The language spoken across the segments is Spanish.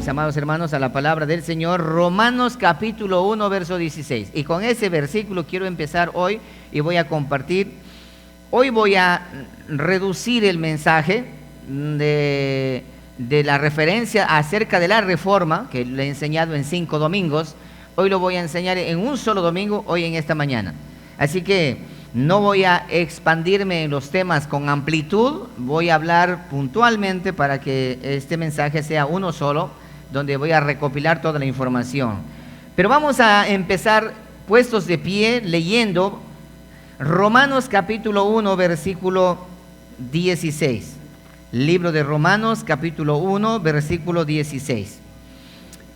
mis amados hermanos, a la palabra del Señor, Romanos capítulo 1, verso 16. Y con ese versículo quiero empezar hoy y voy a compartir. Hoy voy a reducir el mensaje de la referencia acerca de la reforma, que le he enseñado en 5 domingos. Hoy lo voy a enseñar en un solo domingo, hoy en esta mañana. Así que no voy a expandirme en los temas con amplitud, voy a hablar puntualmente para que este mensaje sea uno solo, donde voy a recopilar toda la información. Pero vamos a empezar puestos de pie leyendo Romanos capítulo 1, versículo 16. Libro de Romanos capítulo 1, versículo 16.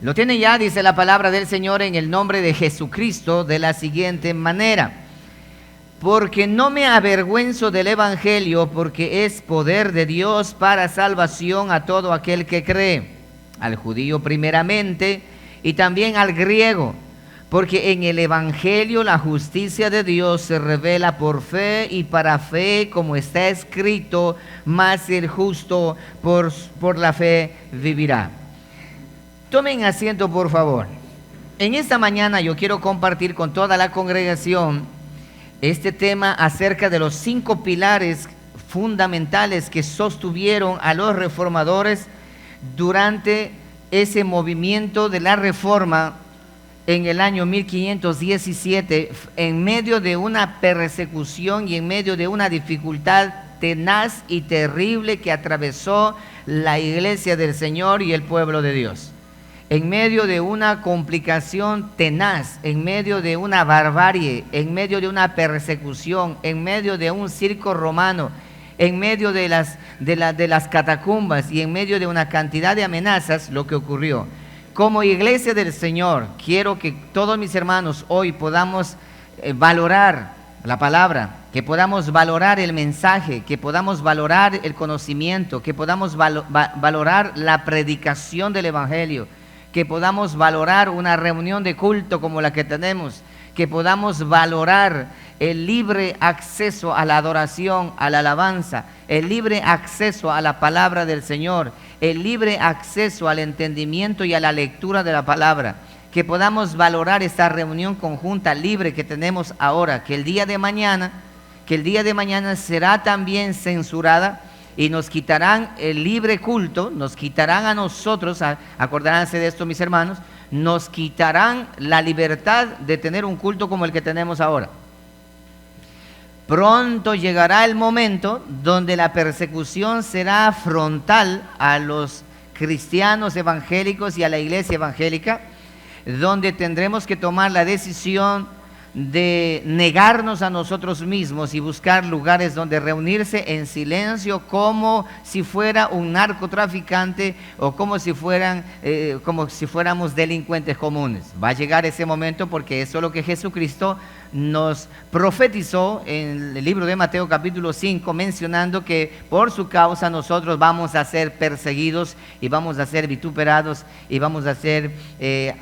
Lo tiene ya, dice la palabra del Señor en el nombre de Jesucristo de la siguiente manera: porque no me avergüenzo del Evangelio, porque es poder de Dios para salvación a todo aquel que cree, al judío primeramente y también al griego, porque en el Evangelio la justicia de Dios se revela por fe y para fe, como está escrito, mas el justo por la fe vivirá. Tomen asiento, por favor. En esta mañana yo quiero compartir con toda la congregación este tema acerca de los 5 pilares fundamentales que sostuvieron a los reformadores durante ese movimiento de la reforma en el año 1517, en medio de una persecución y en medio de una dificultad tenaz y terrible que atravesó la iglesia del Señor y el pueblo de Dios. En medio de una complicación tenaz, en medio de una barbarie, en medio de una persecución, en medio de un circo romano, en medio de las catacumbas y en medio de una cantidad de amenazas, lo que ocurrió. Como iglesia del Señor, quiero que todos mis hermanos hoy podamos valorar la palabra, que podamos valorar el mensaje, que podamos valorar el conocimiento, que podamos valorar la predicación del Evangelio, que podamos valorar una reunión de culto como la que tenemos, que podamos valorar el libre acceso a la adoración, a la alabanza, el libre acceso a la palabra del Señor, el libre acceso al entendimiento y a la lectura de la palabra, que podamos valorar esta reunión conjunta libre que tenemos ahora, que el día de mañana será también censurada y nos quitarán el libre culto, nos quitarán a nosotros, acordaránse de esto mis hermanos, nos quitarán la libertad de tener un culto como el que tenemos ahora. Pronto llegará el momento donde la persecución será frontal a los cristianos evangélicos y a la iglesia evangélica, donde tendremos que tomar la decisión de negarnos a nosotros mismos y buscar lugares donde reunirse en silencio, como si fuera un narcotraficante o como si fuéramos delincuentes comunes. Va a llegar ese momento, porque eso es lo que Jesucristo nos profetizó en el libro de Mateo capítulo 5, mencionando que por su causa nosotros vamos a ser perseguidos y vamos a ser vituperados y vamos a ser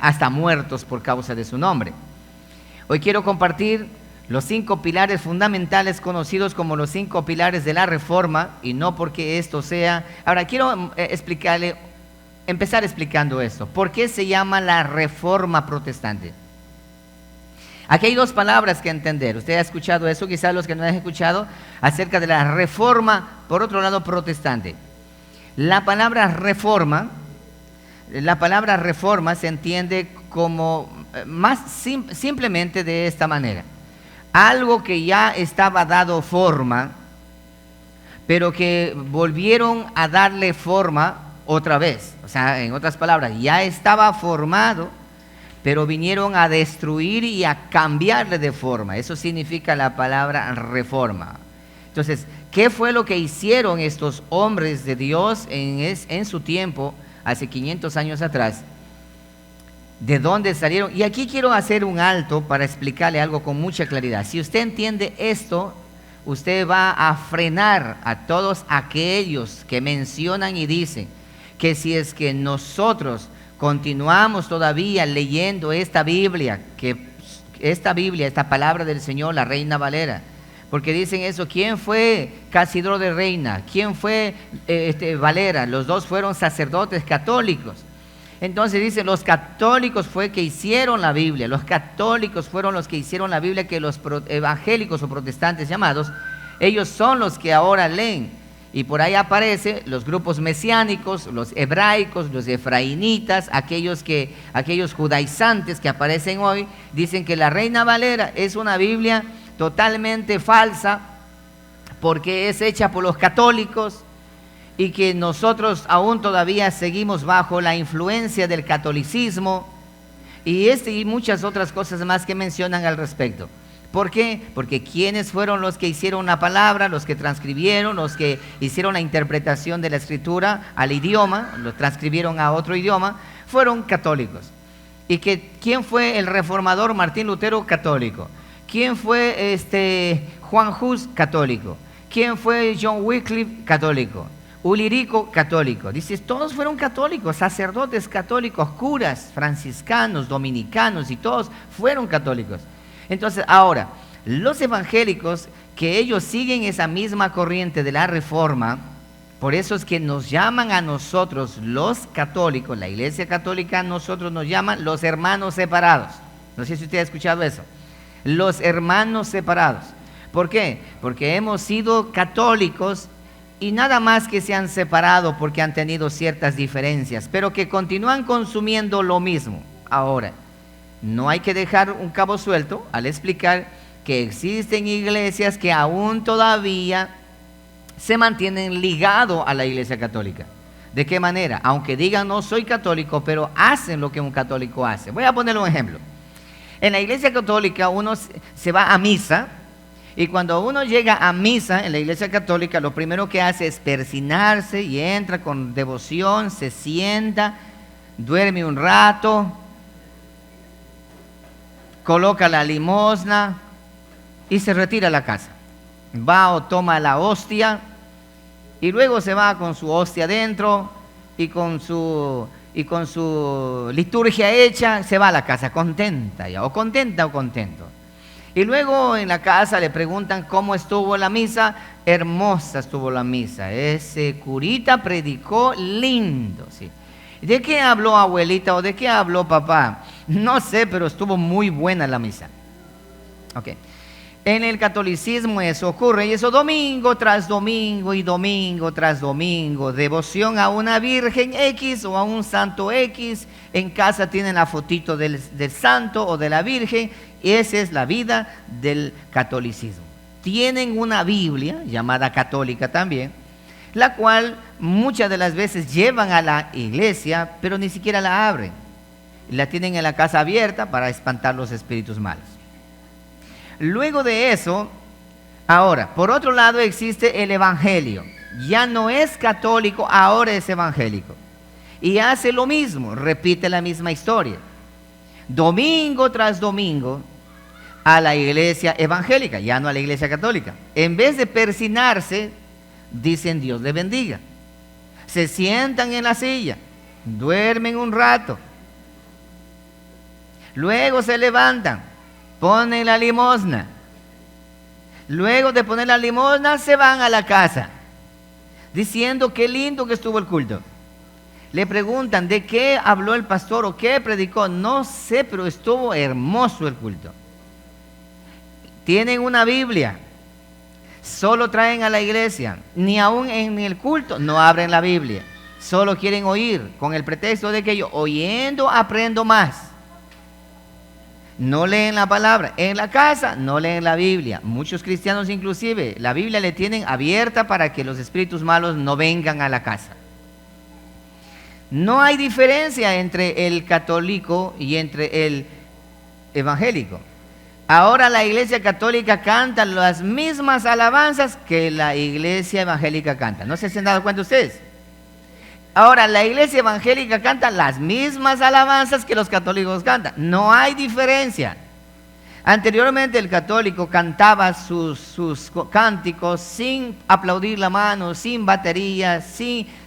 hasta muertos por causa de su nombre. Hoy quiero compartir los 5 pilares fundamentales conocidos como los 5 pilares de la reforma, y no porque esto sea... Ahora quiero empezar explicando esto. ¿Por qué se llama la reforma protestante? Aquí hay 2 palabras que entender. Usted ha escuchado eso, quizás los que no han escuchado, acerca de la reforma, por otro lado, protestante. La palabra reforma se entiende como simplemente de esta manera: algo que ya estaba dado forma, pero que volvieron a darle forma otra vez. O sea, en otras palabras, ya estaba formado, pero vinieron a destruir y a cambiarle de forma. Eso significa la palabra reforma. Entonces, ¿qué fue lo que hicieron estos hombres de Dios en su tiempo, hace 500 años atrás? ¿De dónde salieron? Y aquí quiero hacer un alto para explicarle algo con mucha claridad. Si usted entiende esto, usted va a frenar a todos aquellos que mencionan y dicen que si es que nosotros continuamos todavía leyendo esta Biblia, esta palabra del Señor, la Reina Valera, porque dicen eso. ¿Quién fue Casidro de Reina? ¿Quién fue Valera? Los dos fueron sacerdotes católicos. Entonces dice, los católicos fue que hicieron la Biblia, los católicos fueron los que hicieron la Biblia, que los evangélicos o protestantes llamados, ellos son los que ahora leen. Y por ahí aparecen los grupos mesiánicos, los hebraicos, los efraínitas, aquellos judaizantes que aparecen hoy, dicen que la Reina Valera es una Biblia totalmente falsa porque es hecha por los católicos, y que nosotros aún todavía seguimos bajo la influencia del catolicismo, y muchas otras cosas más que mencionan al respecto. ¿Por qué? Porque ¿quiénes fueron los que hicieron la palabra, los que transcribieron, los que hicieron la interpretación de la escritura al idioma, lo transcribieron a otro idioma? Fueron católicos. ¿Y quién fue el reformador? Martín Lutero, católico. ¿Quién fue Juan Hus? Católico. ¿Quién fue John Wycliffe? Católico. Ulirico, católico. Dices, todos fueron católicos, sacerdotes católicos, curas, franciscanos, dominicanos, y todos fueron católicos. Entonces, ahora, los evangélicos, que ellos siguen esa misma corriente de la Reforma, por eso es que nos llaman a nosotros los católicos, la Iglesia Católica, a nosotros nos llaman los hermanos separados. No sé si usted ha escuchado eso. Los hermanos separados. ¿Por qué? Porque hemos sido católicos y nada más que se han separado porque han tenido ciertas diferencias, pero que continúan consumiendo lo mismo. Ahora, no hay que dejar un cabo suelto al explicar que existen iglesias que aún todavía se mantienen ligados a la Iglesia Católica. ¿De qué manera? Aunque digan no soy católico, pero hacen lo que un católico hace. Voy a ponerle un ejemplo. En la Iglesia Católica uno se va a misa, y cuando uno llega a misa en la Iglesia Católica, lo primero que hace es persinarse y entra con devoción, se sienta, duerme un rato, coloca la limosna y se retira a la casa. Va o toma la hostia y luego se va con su hostia adentro y con su liturgia hecha, se va a la casa contenta ya, o contenta o contento. Y luego en la casa le preguntan cómo estuvo la misa. Hermosa estuvo la misa. Ese curita predicó lindo, ¿sí? ¿De qué habló abuelita o de qué habló papá? No sé, pero estuvo muy buena la misa. Ok. En el catolicismo eso ocurre, y eso domingo tras domingo y domingo tras domingo. Devoción a una virgen X o a un santo X. En casa tienen la fotito del santo o de la virgen. Y esa es la vida del catolicismo. Tienen una Biblia llamada católica también, la cual muchas de las veces llevan a la iglesia, pero ni siquiera la abren. La tienen en la casa abierta para espantar los espíritus malos. Luego de eso, ahora, por otro lado existe el evangelio. Ya no es católico, ahora es evangélico. Y hace lo mismo, repite la misma historia. Domingo tras domingo a la iglesia evangélica, ya no a la iglesia católica. En vez de persinarse, dicen Dios le bendiga. Se sientan en la silla, duermen un rato. Luego se levantan, ponen la limosna. Luego de poner la limosna se van a la casa, diciendo qué lindo que estuvo el culto. Le preguntan de qué habló el pastor o qué predicó. No sé, pero estuvo hermoso el culto. Tienen una Biblia, solo traen a la iglesia, ni aún en el culto no abren la Biblia. Solo quieren oír con el pretexto de que yo oyendo aprendo más. No leen la palabra. En la casa no leen la Biblia. Muchos cristianos inclusive la Biblia le tienen abierta para que los espíritus malos no vengan a la casa. No hay diferencia entre el católico y entre el evangélico. Ahora la iglesia católica canta las mismas alabanzas que la iglesia evangélica canta. ¿No se han dado cuenta ustedes? Ahora la iglesia evangélica canta las mismas alabanzas que los católicos cantan. No hay diferencia. Anteriormente el católico cantaba sus cánticos sin aplaudir la mano, sin batería,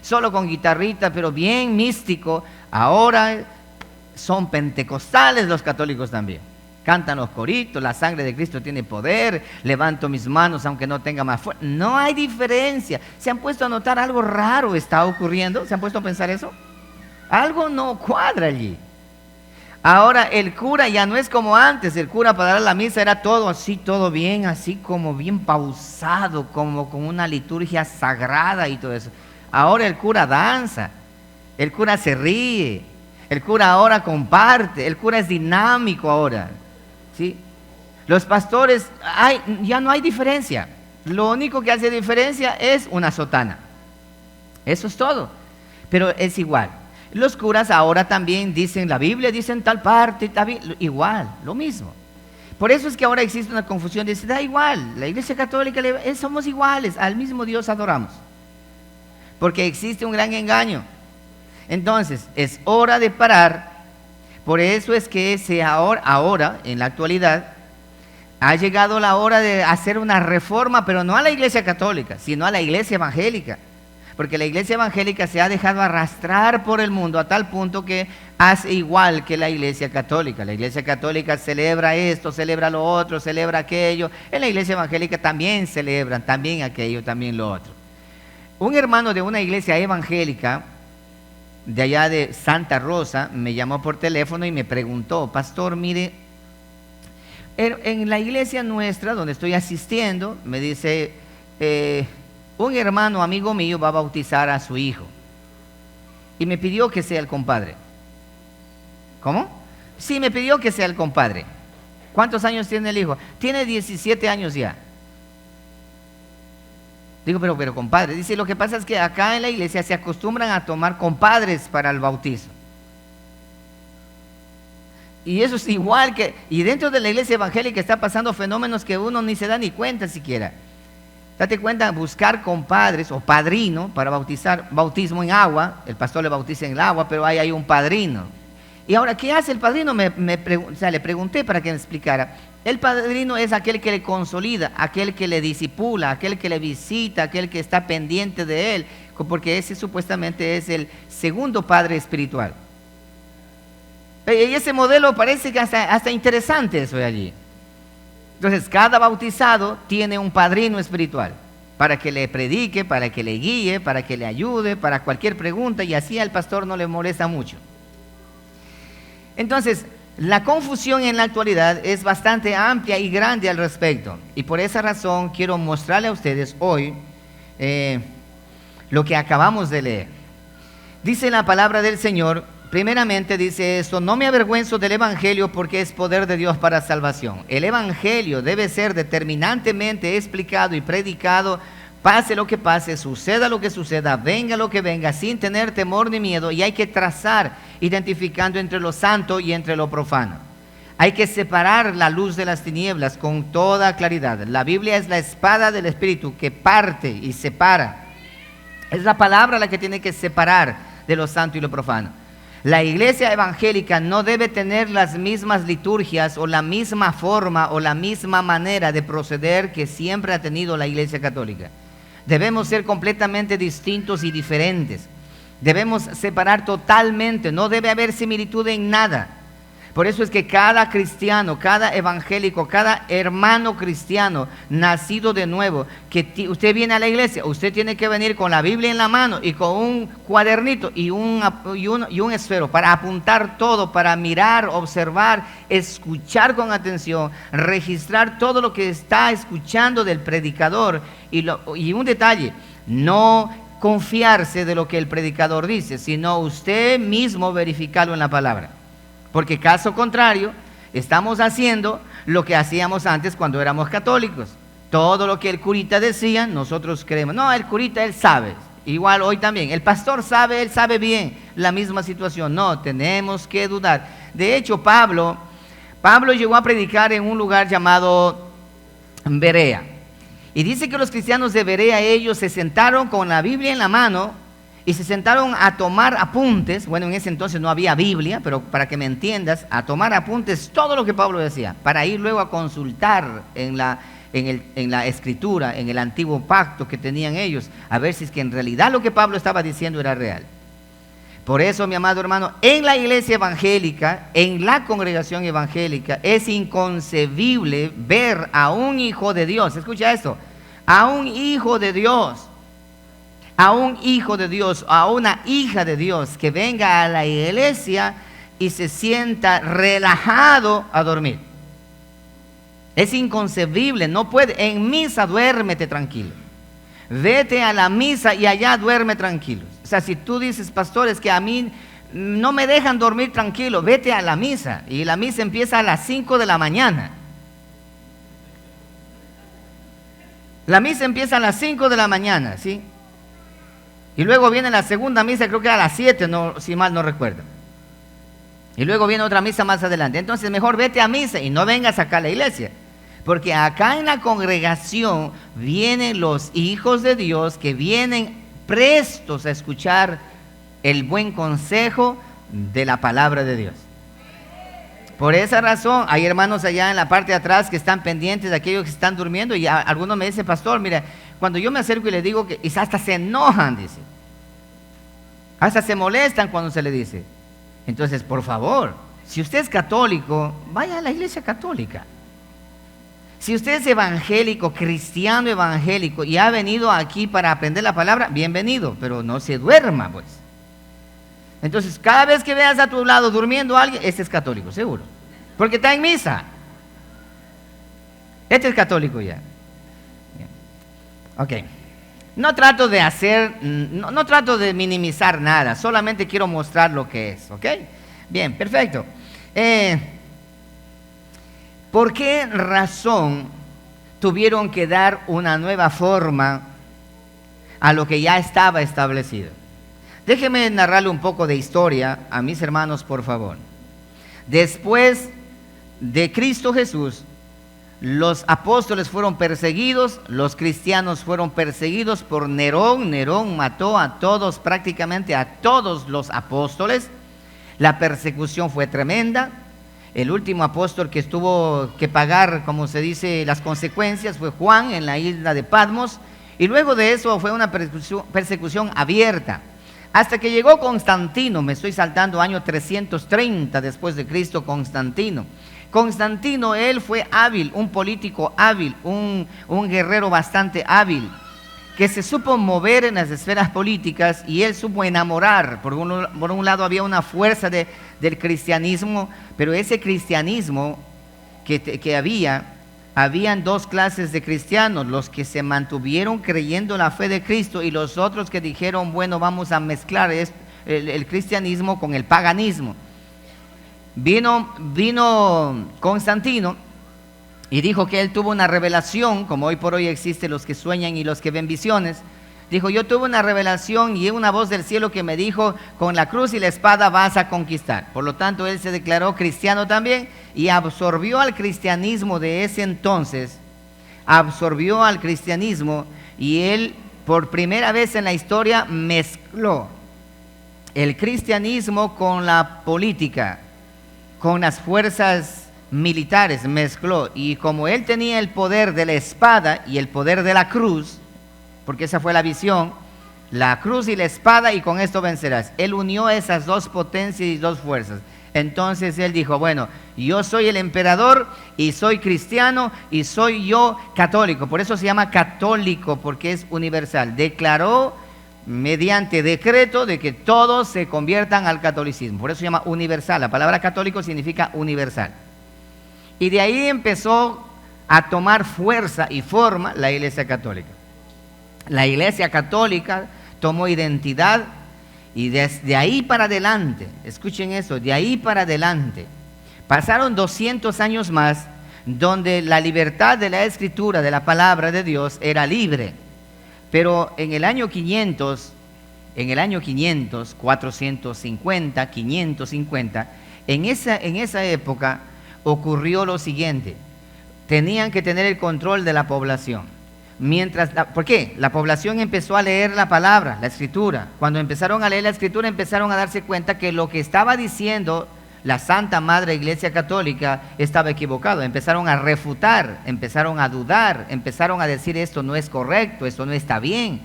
solo con guitarrita, pero bien místico. Ahora son pentecostales los católicos también. Cantan los coritos, la sangre de Cristo tiene poder, levanto mis manos aunque no tenga más fuerza. No hay diferencia. ¿Se han puesto a notar algo raro está ocurriendo? ¿Se han puesto a pensar eso? Algo no cuadra allí. Ahora el cura ya no es como antes. El cura para dar la misa era todo así, todo bien, así como bien pausado, como con una liturgia sagrada y todo eso. Ahora el cura danza, el cura se ríe, el cura ahora comparte, el cura es dinámico ahora, ¿sí? Los pastores, ya no hay diferencia. Lo único que hace diferencia es una sotana. Eso es todo. Pero es igual. Los curas ahora también dicen, la Biblia dice en tal parte, igual, lo mismo. Por eso es que ahora existe una confusión. Dice, da igual, la Iglesia Católica, somos iguales, al mismo Dios adoramos. Porque existe un gran engaño. Entonces, es hora de parar. Por eso es que ahora, en la actualidad, ha llegado la hora de hacer una reforma, pero no a la Iglesia Católica, sino a la Iglesia Evangélica. Porque la Iglesia Evangélica se ha dejado arrastrar por el mundo a tal punto que hace igual que la Iglesia Católica. La Iglesia Católica celebra esto, celebra lo otro, celebra aquello. En la Iglesia Evangélica también celebran, también aquello, también lo otro. Un hermano de una iglesia evangélica de allá de Santa Rosa me llamó por teléfono y me preguntó, pastor, mire, en la iglesia nuestra donde estoy asistiendo, me dice, un hermano amigo mío va a bautizar a su hijo y me pidió que sea el compadre. ¿Cómo? Sí, me pidió que sea el compadre. ¿Cuántos años tiene el hijo? Tiene 17 años ya. Digo, pero compadre, dice, lo que pasa es que acá en la iglesia se acostumbran a tomar compadres para el bautizo. Y eso es igual que, y dentro de la iglesia evangélica está pasando fenómenos que uno ni se da ni cuenta siquiera. Date cuenta, buscar compadres o padrino para bautizar, bautismo en agua, el pastor le bautiza en el agua, pero ahí hay un padrino. Y ahora, ¿qué hace el padrino? Le pregunté para que me explicara. El padrino es aquel que le consolida, aquel que le disipula, aquel que le visita, aquel que está pendiente de él, porque ese supuestamente es el segundo padre espiritual. Y ese modelo parece que hasta interesante eso de allí. Entonces, cada bautizado tiene un padrino espiritual para que le predique, para que le guíe, para que le ayude, para cualquier pregunta, y así al pastor no le molesta mucho. Entonces, la confusión en la actualidad es bastante amplia y grande al respecto. Y por esa razón quiero mostrarle a ustedes hoy lo que acabamos de leer. Dice la palabra del Señor, primeramente dice esto, no me avergüenzo del Evangelio porque es poder de Dios para salvación. El Evangelio debe ser determinantemente explicado y predicado, pase lo que pase, suceda lo que suceda, venga lo que venga, sin tener temor ni miedo, y hay que trazar, identificando entre lo santo y entre lo profano. Hay que separar la luz de las tinieblas con toda claridad. La Biblia es la espada del Espíritu que parte y separa. Es la palabra la que tiene que separar de lo santo y lo profano. La iglesia evangélica no debe tener las mismas liturgias o la misma forma o la misma manera de proceder que siempre ha tenido la iglesia católica. Debemos ser completamente distintos y diferentes. Debemos separar totalmente, no debe haber similitud en nada. Por eso es que cada cristiano, cada evangélico, cada hermano cristiano nacido de nuevo, que usted viene a la iglesia, usted tiene que venir con la Biblia en la mano y con un cuadernito y un esfero para apuntar todo, para mirar, observar, escuchar con atención, registrar todo lo que está escuchando del predicador. Y un detalle, no confiarse de lo que el predicador dice, sino usted mismo verificarlo en la palabra. Porque caso contrario, estamos haciendo lo que hacíamos antes cuando éramos católicos. Todo lo que el curita decía, nosotros creemos. No, el curita, él sabe. Igual hoy también. El pastor sabe, él sabe bien la misma situación. No, tenemos que dudar. De hecho, Pablo llegó a predicar en un lugar llamado Berea. Y dice que los cristianos de Berea, ellos se sentaron con la Biblia en la mano y se sentaron a tomar apuntes. Bueno, en ese entonces no había Biblia, pero para que me entiendas, a tomar apuntes todo lo que Pablo decía, para ir luego a consultar en la escritura, en el antiguo pacto que tenían ellos, a ver si es que en realidad lo que Pablo estaba diciendo era real. Por eso, mi amado hermano, en la iglesia evangélica, en la congregación evangélica, es inconcebible ver a un hijo de Dios, escucha esto, a un hijo de Dios a un hijo de Dios, a una hija de Dios que venga a la iglesia y se sienta relajado a dormir. Es inconcebible, no puede. En misa duérmete tranquilo. Vete a la misa y allá duerme tranquilo. O sea, si tú dices, pastor, es que a mí no me dejan dormir tranquilo, vete a la misa. Y la misa empieza a las 5 de la mañana. La misa empieza a las 5 de la mañana, ¿sí? Y luego viene la segunda misa, creo que a las 7, no, si mal no recuerdo. Y luego viene otra misa más adelante. Entonces mejor vete a misa y no vengas acá a la iglesia. Porque acá en la congregación vienen los hijos de Dios que vienen prestos a escuchar el buen consejo de la palabra de Dios. Por esa razón, hay hermanos allá en la parte de atrás que están pendientes de aquellos que están durmiendo y algunos me dicen, pastor, mira, cuando yo me acerco y les digo que y hasta se enojan, dice. Hasta se molestan cuando se le dice. Entonces, por favor, si usted es católico, vaya a la iglesia católica. Si usted es evangélico, cristiano evangélico y ha venido aquí para aprender la palabra, bienvenido, pero no se duerma, pues. Entonces, cada vez que veas a tu lado durmiendo a alguien, este es católico, seguro. Porque está en misa. Este es católico ya. Bien. Ok. No trato de hacer, no trato de minimizar nada, solamente quiero mostrar lo que es, ¿ok? Bien, perfecto. ¿Por qué razón tuvieron que dar una nueva forma a lo que ya estaba establecido? Déjenme narrarle un poco de historia a mis hermanos, por favor. Después de Cristo Jesús, los apóstoles fueron perseguidos, los cristianos fueron perseguidos por Nerón. Nerón mató a todos, prácticamente a todos los apóstoles. La persecución fue tremenda. El último apóstol que tuvo que pagar, como se dice, las consecuencias fue Juan en la isla de Patmos. Y luego de eso fue una persecución abierta. Hasta que llegó Constantino, me estoy saltando año 330 después de Cristo, Constantino. Constantino, él fue hábil, un político hábil, un guerrero bastante hábil, que se supo mover en las esferas políticas y él supo enamorar. Por un lado había una fuerza del cristianismo, pero ese cristianismo que habían dos clases de cristianos, los que se mantuvieron creyendo la fe de Cristo y los otros que dijeron, bueno, vamos a mezclar el cristianismo con el paganismo. Vino Constantino y dijo que él tuvo una revelación, como hoy por hoy existen los que sueñan y los que ven visiones. Dijo, yo tuve una revelación y una voz del cielo que me dijo, con la cruz y la espada vas a conquistar. Por lo tanto, él se declaró cristiano también y absorbió al cristianismo de ese entonces, absorbió al cristianismo y él por primera vez en la historia mezcló el cristianismo con la política, con las fuerzas militares, mezcló. Y como él tenía el poder de la espada y el poder de la cruz, porque esa fue la visión, la cruz y la espada, y con esto vencerás. Él unió esas dos potencias y dos fuerzas. Entonces él dijo, bueno, yo soy el emperador y soy cristiano y soy yo católico. Por eso se llama católico, porque es universal. Declaró mediante decreto de que todos se conviertan al catolicismo. Por eso se llama universal. La palabra católico significa universal. Y de ahí empezó a tomar fuerza y forma la Iglesia Católica. La Iglesia Católica tomó identidad y desde ahí para adelante, escuchen eso, de ahí para adelante, pasaron 200 años más donde la libertad de la escritura, de la palabra de Dios, era libre. Pero en el año 500, 450, 550, en esa época ocurrió lo siguiente. Tenían que tener el control de la población. ¿Por qué? La población empezó a leer la palabra, la escritura. Cuando empezaron a leer la escritura, empezaron a darse cuenta que lo que estaba diciendo la Santa Madre Iglesia Católica estaba equivocado. Empezaron a refutar, empezaron a dudar, empezaron a decir esto no es correcto, esto no está bien.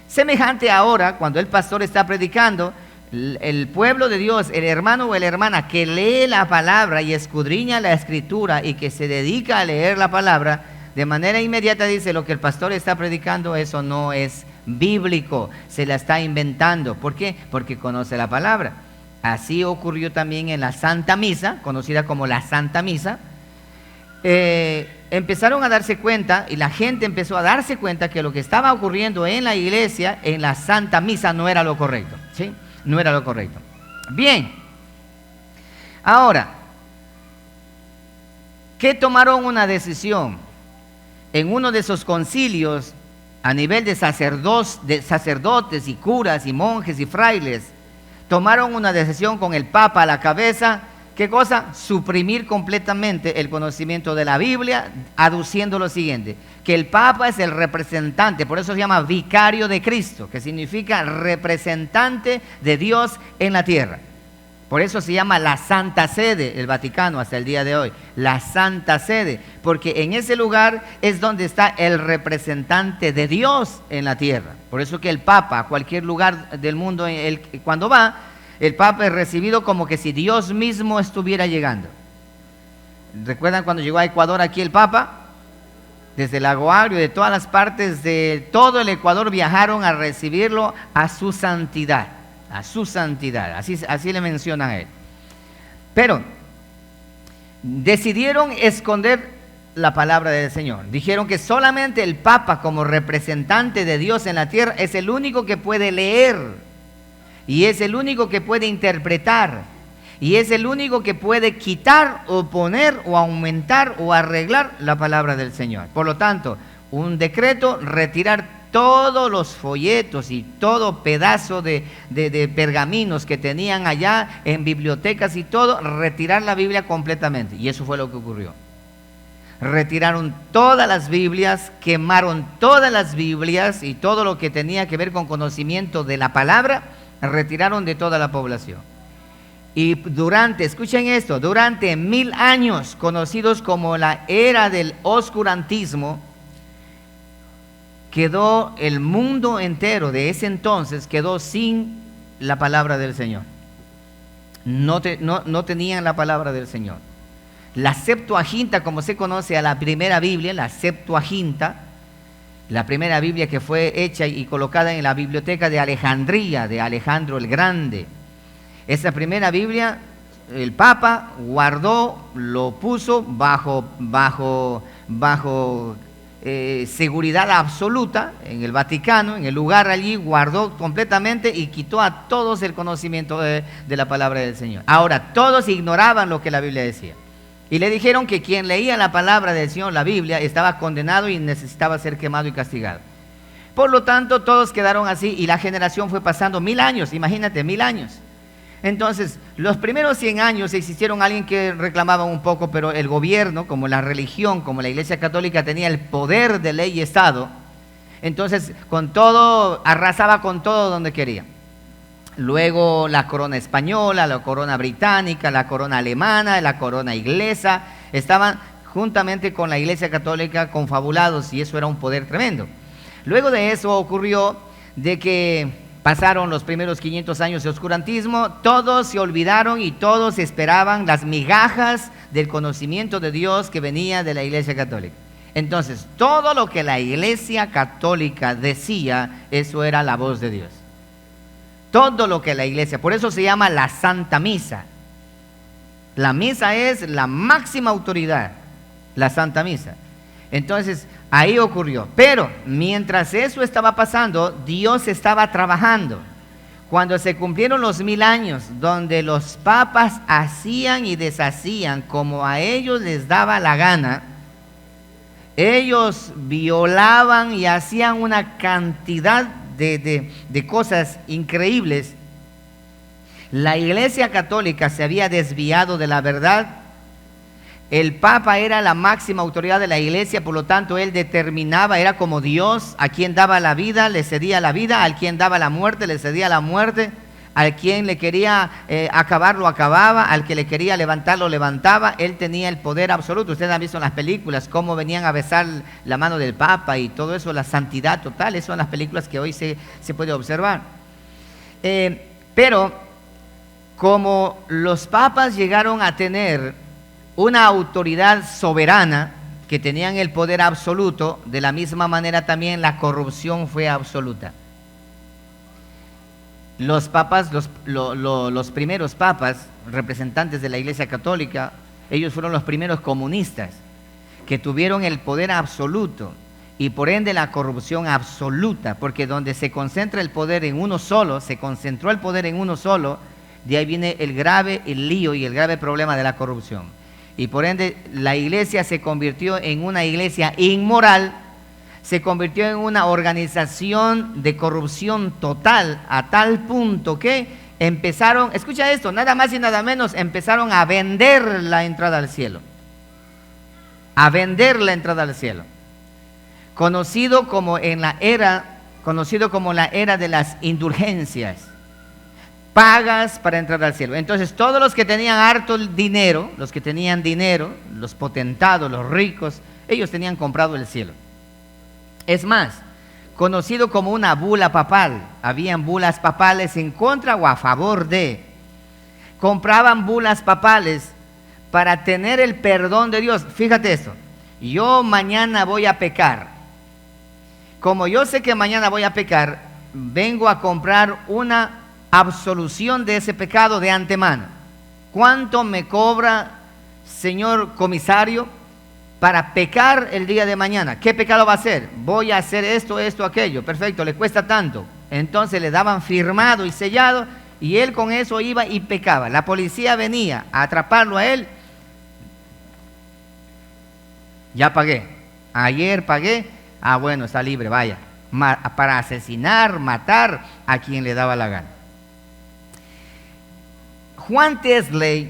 Semejante ahora, cuando el pastor está predicando, el pueblo de Dios, el hermano o la hermana que lee la palabra y escudriña la escritura y que se dedica a leer la palabra, de manera inmediata dice, lo que el pastor está predicando, eso no es bíblico, se la está inventando. ¿Por qué? Porque conoce la palabra. Así ocurrió también en la Santa Misa, conocida como la Santa Misa. Empezaron a darse cuenta, y la gente empezó a darse cuenta que lo que estaba ocurriendo en la iglesia, en la Santa Misa, no era lo correcto, ¿sí? No era lo correcto. Bien, ahora, ¿qué tomaron una decisión? En uno de esos concilios, a nivel de sacerdotes y curas y monjes y frailes, tomaron una decisión con el Papa a la cabeza. ¿Qué cosa? Suprimir completamente el conocimiento de la Biblia, aduciendo lo siguiente, que el Papa es el representante, por eso se llama vicario de Cristo, que significa representante de Dios en la tierra. Por eso se llama la Santa Sede, el Vaticano hasta el día de hoy, la Santa Sede, porque en ese lugar es donde está el representante de Dios en la tierra. Por eso que el Papa, a cualquier lugar del mundo, cuando va, el Papa es recibido como que si Dios mismo estuviera llegando. ¿Recuerdan cuando llegó a Ecuador aquí el Papa? Desde el Lago Agrio, de todas las partes de todo el Ecuador viajaron a recibirlo a su santidad. A su santidad, así le mencionan a él. Pero decidieron esconder la palabra del Señor. Dijeron que solamente el Papa, como representante de Dios en la tierra, es el único que puede leer, y es el único que puede interpretar, y es el único que puede quitar o poner o aumentar o arreglar la palabra del Señor. Por lo tanto, un decreto, retirar todos los folletos y todo pedazo de pergaminos que tenían allá en bibliotecas y todo, retirar la Biblia completamente. Y eso fue lo que ocurrió. Retiraron todas las Biblias, quemaron todas las Biblias y todo lo que tenía que ver con conocimiento de la palabra, retiraron de toda la población. Y escuchen esto, durante 1000 años, conocidos como la era del oscurantismo, quedó el mundo entero de ese entonces, quedó sin la palabra del Señor. No tenían la palabra del Señor. La Septuaginta, como se conoce a la primera Biblia, la Septuaginta, la primera Biblia que fue hecha y colocada en la biblioteca de Alejandría, de Alejandro el Grande. Esa primera Biblia, el Papa guardó, lo puso bajo seguridad absoluta en el Vaticano, en el lugar allí, guardó completamente y quitó a todos el conocimiento de la palabra del Señor. Ahora, todos ignoraban lo que la Biblia decía. Y le dijeron que quien leía la palabra del Señor, la Biblia, estaba condenado y necesitaba ser quemado y castigado. Por lo tanto, todos quedaron así y la generación fue pasando 1000 años, imagínate, 1000 años. Entonces, los primeros 100 años existieron alguien que reclamaba un poco, pero el gobierno, como la religión, como la Iglesia Católica tenía el poder de ley y Estado, entonces con todo, arrasaba con todo donde quería. Luego la corona española, la corona británica, la corona alemana, la corona inglesa, estaban juntamente con la Iglesia Católica confabulados y eso era un poder tremendo. Luego de eso ocurrió de que pasaron los primeros 500 años de oscurantismo, todos se olvidaron y todos esperaban las migajas del conocimiento de Dios que venía de la Iglesia Católica. Entonces, todo lo que la Iglesia Católica decía, eso era la voz de Dios. Todo lo que la Iglesia, por eso se llama la Santa Misa. La misa es la máxima autoridad, la Santa Misa. Entonces, ahí ocurrió. Pero mientras eso estaba pasando, Dios estaba trabajando. Cuando se cumplieron los 1000 años, donde los papas hacían y deshacían como a ellos les daba la gana, ellos violaban y hacían una cantidad de cosas increíbles. La Iglesia Católica se había desviado de la verdad. El Papa era la máxima autoridad de la Iglesia, por lo tanto él determinaba, era como Dios, a quien daba la vida le cedía la vida, al quien daba la muerte le cedía la muerte, al quien le quería acabar lo acababa, al que le quería levantar lo levantaba. Él tenía el poder absoluto. Ustedes han visto en las películas cómo venían a besar la mano del Papa y todo eso, la santidad total. Esas son las películas que hoy se puede observar. Pero como los papas llegaron a tener una autoridad soberana, que tenían el poder absoluto, de la misma manera también la corrupción fue absoluta. Los papas, los primeros papas, representantes de la Iglesia Católica, ellos fueron los primeros comunistas que tuvieron el poder absoluto y por ende la corrupción absoluta, porque donde se concentra el poder en uno solo, se concentró el poder en uno solo, de ahí viene el lío y el grave problema de la corrupción. Y por ende la iglesia se convirtió en una iglesia inmoral, se convirtió en una organización de corrupción total, a tal punto que empezaron, escucha esto, nada más y nada menos, empezaron a vender la entrada al cielo. A vender la entrada al cielo. Conocido como la era de las indulgencias. Pagas para entrar al cielo. Entonces todos los que tenían harto dinero, los que tenían dinero, los potentados, los ricos, ellos tenían comprado el cielo. Es más, conocido como una bula papal. Habían bulas papales en contra o a favor de. Compraban bulas papales para tener el perdón de Dios. Fíjate esto, yo mañana voy a pecar. Como yo sé que mañana voy a pecar, vengo a comprar una absolución de ese pecado de antemano. ¿Cuánto me cobra, señor comisario, para pecar el día de mañana? ¿Qué pecado va a hacer? Voy a hacer esto, aquello. Perfecto, le cuesta tanto. Entonces le daban firmado y sellado y él con eso iba y pecaba. La policía venía a atraparlo a él. Ya pagué. Ayer pagué. Ah, bueno, está libre, vaya. Para asesinar, matar a quien le daba la gana. Juan Tesley,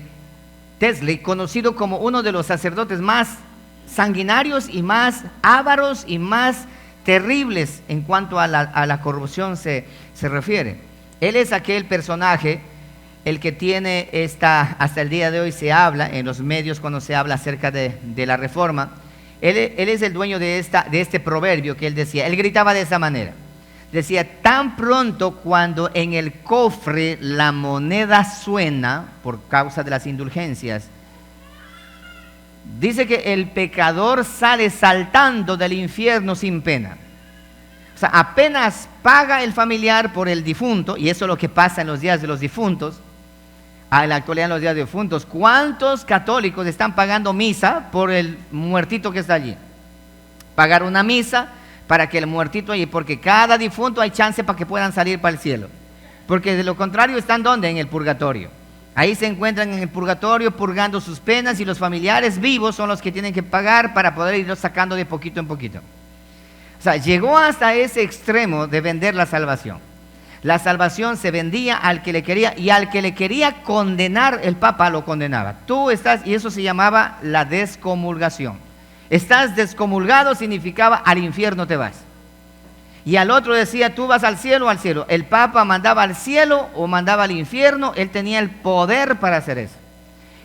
conocido como uno de los sacerdotes más sanguinarios y más ávaros y más terribles en cuanto a la corrupción se refiere. Él es aquel personaje, el que tiene hasta el día de hoy se habla en los medios cuando se habla acerca de la reforma. Él es el dueño de este proverbio que él decía. Él gritaba de esa manera. Decía, tan pronto cuando en el cofre la moneda suena por causa de las indulgencias, dice que el pecador sale saltando del infierno sin pena. O sea, apenas paga el familiar por el difunto, y eso es lo que pasa en los días de los difuntos, en la actualidad en los días de difuntos. ¿Cuántos católicos están pagando misa por el muertito que está allí? Pagar una misa para que el muertito allí, porque cada difunto hay chance para que puedan salir para el cielo. Porque de lo contrario están ¿dónde? En el purgatorio. Ahí se encuentran en el purgatorio purgando sus penas y los familiares vivos son los que tienen que pagar para poder irlos sacando de poquito en poquito. O sea, llegó hasta ese extremo de vender la salvación. La salvación se vendía al que le quería, y al que le quería condenar, el Papa lo condenaba. Tú estás, y eso se llamaba la descomulgación. Estás descomulgado significaba al infierno te vas. Y al otro decía, tú vas al cielo, al cielo. El Papa mandaba al cielo o mandaba al infierno, él tenía el poder para hacer eso.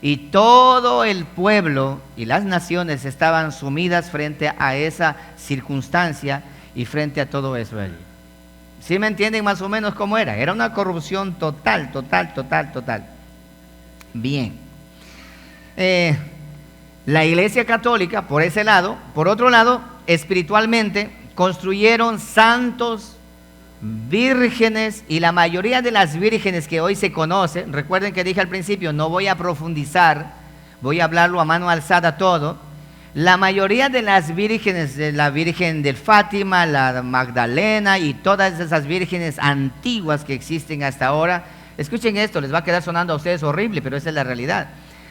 Y todo el pueblo y las naciones estaban sumidas frente a esa circunstancia y frente a todo eso allí. ¿Sí me entienden más o menos cómo era? Era una corrupción total. Bien. La Iglesia Católica, por ese lado, por otro lado, espiritualmente, construyeron santos, vírgenes, y la mayoría de las vírgenes que hoy se conocen, recuerden que dije al principio, no voy a profundizar, voy a hablarlo a mano alzada todo. La mayoría de las vírgenes, de la Virgen de Fátima, la Magdalena y todas esas vírgenes antiguas que existen hasta ahora, escuchen esto, les va a quedar sonando a ustedes horrible, pero esa es la realidad.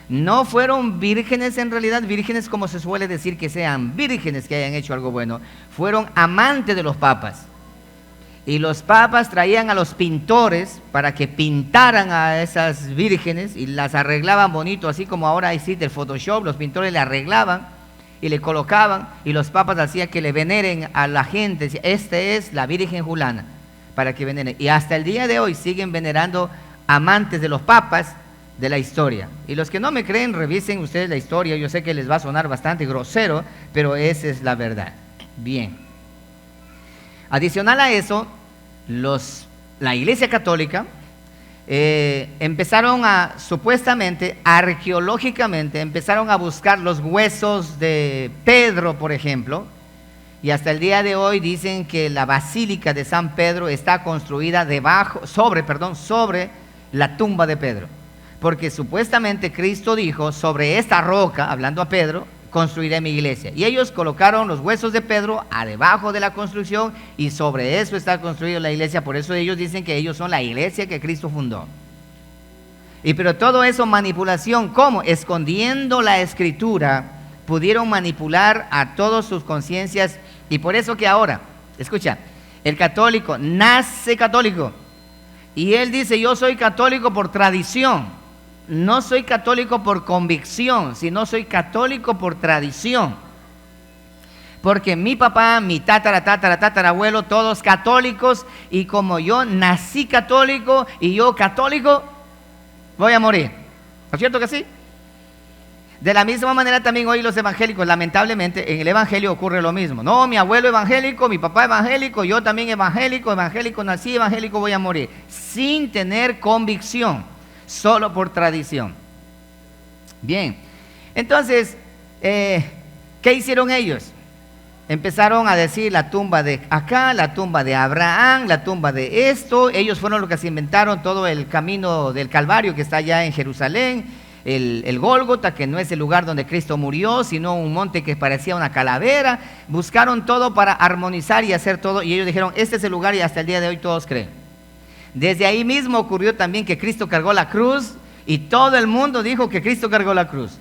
No fueron vírgenes en realidad, vírgenes como se suele decir que sean vírgenes que hayan hecho algo bueno, fueron amantes de los papas. Y los papas traían a los pintores para que pintaran a esas vírgenes y las arreglaban bonito, así como ahora existe el Photoshop, los pintores le arreglaban y le colocaban, y los papas hacían que le veneren a la gente. Esta es la Virgen Julana, para que veneren. Y hasta el día de hoy siguen venerando amantes de los papas de la historia. Y los que no me creen, revisen ustedes la historia. Yo sé que les va a sonar bastante grosero, pero esa es la verdad. Bien. Adicional a eso, la Iglesia Católica empezaron supuestamente, arqueológicamente, empezaron a buscar los huesos de Pedro, por ejemplo, Y hasta el día de hoy dicen que la Basílica de San Pedro está construida sobre la tumba de Pedro. Porque supuestamente Cristo dijo, sobre esta roca, hablando a Pedro, construiré mi iglesia. Y ellos colocaron los huesos de Pedro debajo de la construcción y sobre eso está construida la iglesia. Por eso ellos dicen que ellos son la iglesia que Cristo fundó. Pero todo eso manipulación, ¿cómo? Escondiendo la escritura, pudieron manipular a todas sus conciencias. Y por eso que ahora, escucha, el católico nace católico. Y él dice, yo soy católico por tradición. No soy católico por convicción, sino soy católico por tradición. Porque mi papá, mi tatarabuelo, todos católicos, y como yo nací católico y yo católico, voy a morir. ¿No es cierto que sí? De la misma manera también hoy los evangélicos, lamentablemente, en el evangelio ocurre lo mismo. No, mi abuelo evangélico, mi papá evangélico, yo también evangélico nací evangélico, voy a morir. Sin tener convicción. Solo por tradición. Bien, entonces, ¿qué hicieron ellos? Empezaron a decir la tumba de acá, la tumba de Abraham, la tumba de esto. Ellos fueron los que se inventaron todo el camino del Calvario que está allá en Jerusalén, el Gólgota, que no es el lugar donde Cristo murió, sino un monte que parecía una calavera. Buscaron todo para armonizar y hacer todo, y ellos dijeron, este es el lugar, y hasta el día de hoy todos creen. Desde ahí mismo ocurrió también que Cristo cargó la cruz y todo el mundo dijo que Cristo cargó la cruz.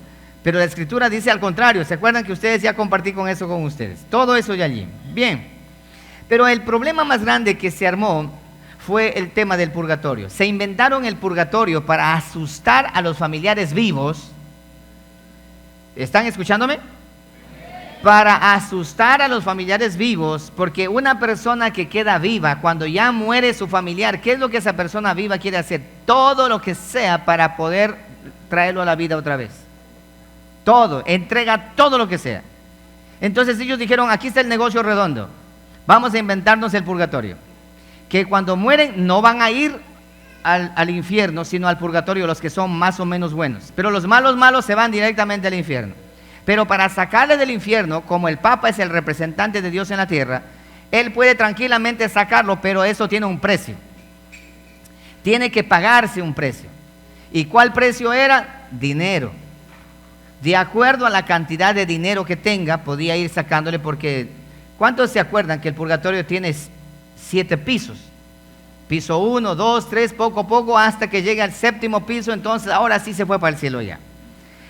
Pero la Escritura dice al contrario. ¿Se acuerdan que ustedes ya compartí con eso con ustedes? Todo eso ya allí. Bien. Pero el problema más grande que se armó fue el tema del purgatorio. Se inventaron el purgatorio para asustar a los familiares vivos. ¿Están escuchándome? Para asustar a los familiares vivos, porque una persona que queda viva, cuando ya muere su familiar, ¿qué es lo que esa persona viva quiere hacer? Todo lo que sea para poder traerlo a la vida otra vez. Todo, entrega todo lo que sea. Entonces ellos dijeron, aquí está el negocio redondo, vamos a inventarnos el purgatorio. Que cuando mueren no van a ir al infierno, sino al purgatorio los que son más o menos buenos. Pero los malos se van directamente al infierno. Pero para sacarle del infierno, como el Papa es el representante de Dios en la tierra, él puede tranquilamente sacarlo, pero eso tiene un precio. Tiene que pagarse un precio. ¿Y cuál precio era? Dinero. De acuerdo a la cantidad de dinero que tenga, podía ir sacándole, porque ¿cuántos se acuerdan que el purgatorio tiene 7 pisos? Piso 1, 2, 3, poco a poco, hasta que llegue al 7º piso, entonces ahora sí se fue para el cielo ya.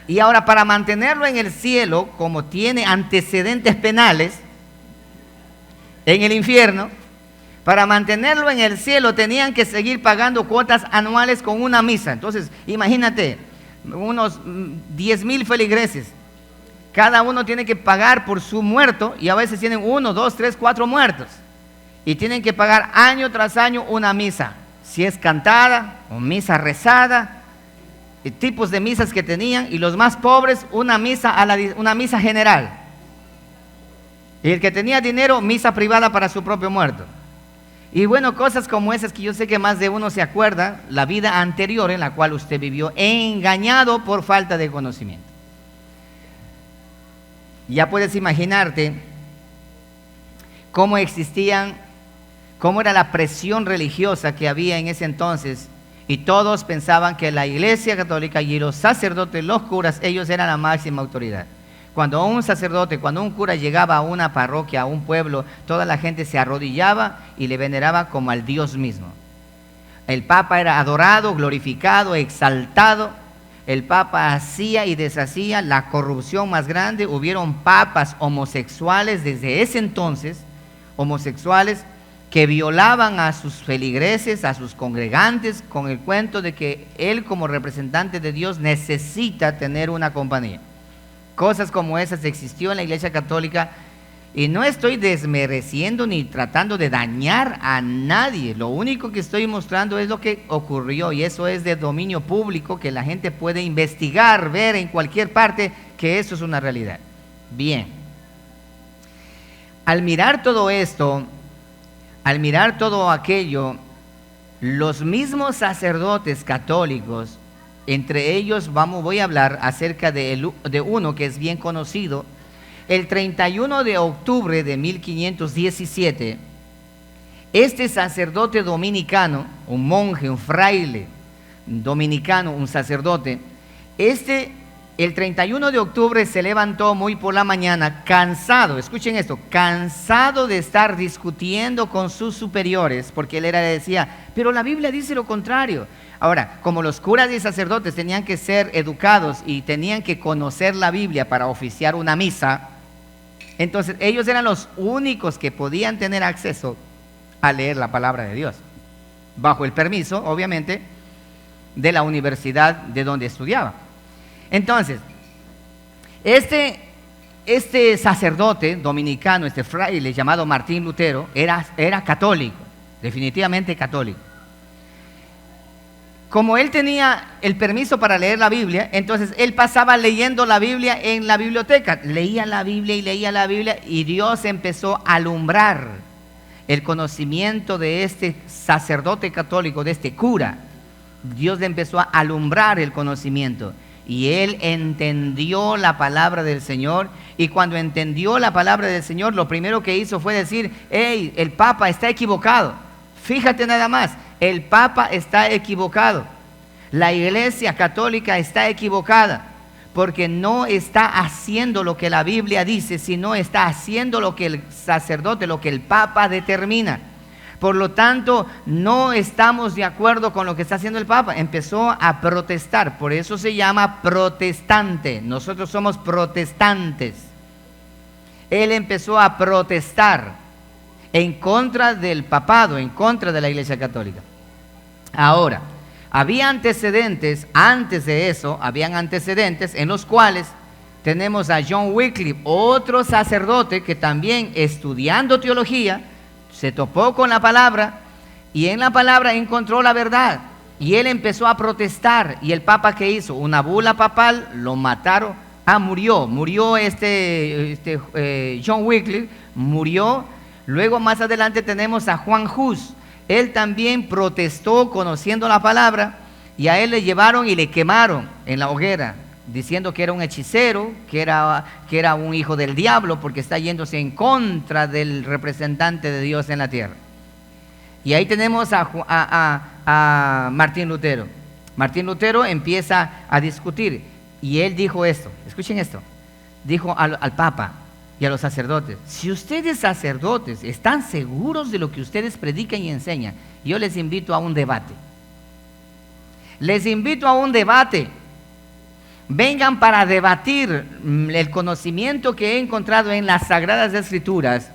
Y ahora, para mantenerlo en el cielo, como tiene antecedentes penales en el infierno, para mantenerlo en el cielo tenían que seguir pagando cuotas anuales con una misa. Entonces, imagínate, unos 10,000 feligreses, cada uno tiene que pagar por su muerto, y a veces tienen 1, 2, 3, 4 muertos, y tienen que pagar año tras año una misa, si es cantada o misa rezada, tipos de misas que tenían, y los más pobres una misa general, y el que tenía dinero, misa privada para su propio muerto. Y bueno, cosas como esas que yo sé que más de uno se acuerda, la vida anterior en la cual usted vivió engañado por falta de conocimiento. Ya puedes imaginarte cómo era la presión religiosa que había en ese entonces. Y todos pensaban que la Iglesia Católica y los sacerdotes, los curas, ellos eran la máxima autoridad. Cuando un sacerdote, cuando un cura llegaba a una parroquia, a un pueblo, toda la gente se arrodillaba y le veneraba como al Dios mismo. El Papa era adorado, glorificado, exaltado. El Papa hacía y deshacía la corrupción más grande. Hubieron papas homosexuales desde ese entonces, homosexuales, que violaban a sus feligreses, a sus congregantes, con el cuento de que él, como representante de Dios, necesita tener una compañía. Cosas como esas existió en la Iglesia Católica, y no estoy desmereciendo ni tratando de dañar a nadie. Lo único que estoy mostrando es lo que ocurrió, y eso es de dominio público, que la gente puede investigar, ver en cualquier parte que eso es una realidad. Bien, al mirar todo esto, al mirar todo aquello, los mismos sacerdotes católicos, entre ellos voy a hablar acerca de uno que es bien conocido, el 31 de octubre de 1517, este sacerdote dominicano, un monje, un fraile dominicano, un sacerdote, el 31 de octubre se levantó muy por la mañana, cansado, escuchen esto, cansado de estar discutiendo con sus superiores, porque él decía, pero la Biblia dice lo contrario. Ahora, como los curas y sacerdotes tenían que ser educados y tenían que conocer la Biblia para oficiar una misa, entonces ellos eran los únicos que podían tener acceso a leer la palabra de Dios, bajo el permiso, obviamente, de la universidad de donde estudiaba. Entonces, este sacerdote dominicano, este fraile llamado Martín Lutero, era católico, definitivamente católico. Como él tenía el permiso para leer la Biblia, entonces él pasaba leyendo la Biblia en la biblioteca. Leía la Biblia y Dios empezó a alumbrar el conocimiento de este sacerdote católico, de este cura. Dios le empezó a alumbrar el conocimiento y él entendió la palabra del Señor. Y cuando entendió la palabra del Señor, lo primero que hizo fue decir, hey, el Papa está equivocado. Fíjate nada más, el Papa está equivocado. La Iglesia Católica está equivocada porque no está haciendo lo que la Biblia dice, sino está haciendo lo que el sacerdote, lo que el Papa determina. Por lo tanto, no estamos de acuerdo con lo que está haciendo el Papa. Empezó a protestar, por eso se llama protestante. Nosotros somos protestantes. Él empezó a protestar en contra del papado, en contra de la Iglesia Católica. Ahora, había antecedentes, antes de eso, habían antecedentes en los cuales tenemos a John Wycliffe, otro sacerdote que también estudiando teología, se topó con la palabra y en la palabra encontró la verdad. Y él empezó a protestar. ¿Y el Papa qué hizo? Una bula papal, lo mataron. Murió John Wycliffe, murió. Luego más adelante tenemos a Juan Hus. Él también protestó conociendo la palabra y a él le llevaron y le quemaron en la hoguera, diciendo que era un hechicero, que era un hijo del diablo porque está yéndose en contra del representante de Dios en la tierra. Y ahí tenemos a Martín Lutero. Martín Lutero empieza a discutir y él dijo esto, escuchen esto, dijo al Papa y a los sacerdotes, si ustedes sacerdotes están seguros de lo que ustedes predican y enseñan, yo les invito a un debate. Les invito a un debate. Vengan para debatir el conocimiento que he encontrado en las Sagradas Escrituras.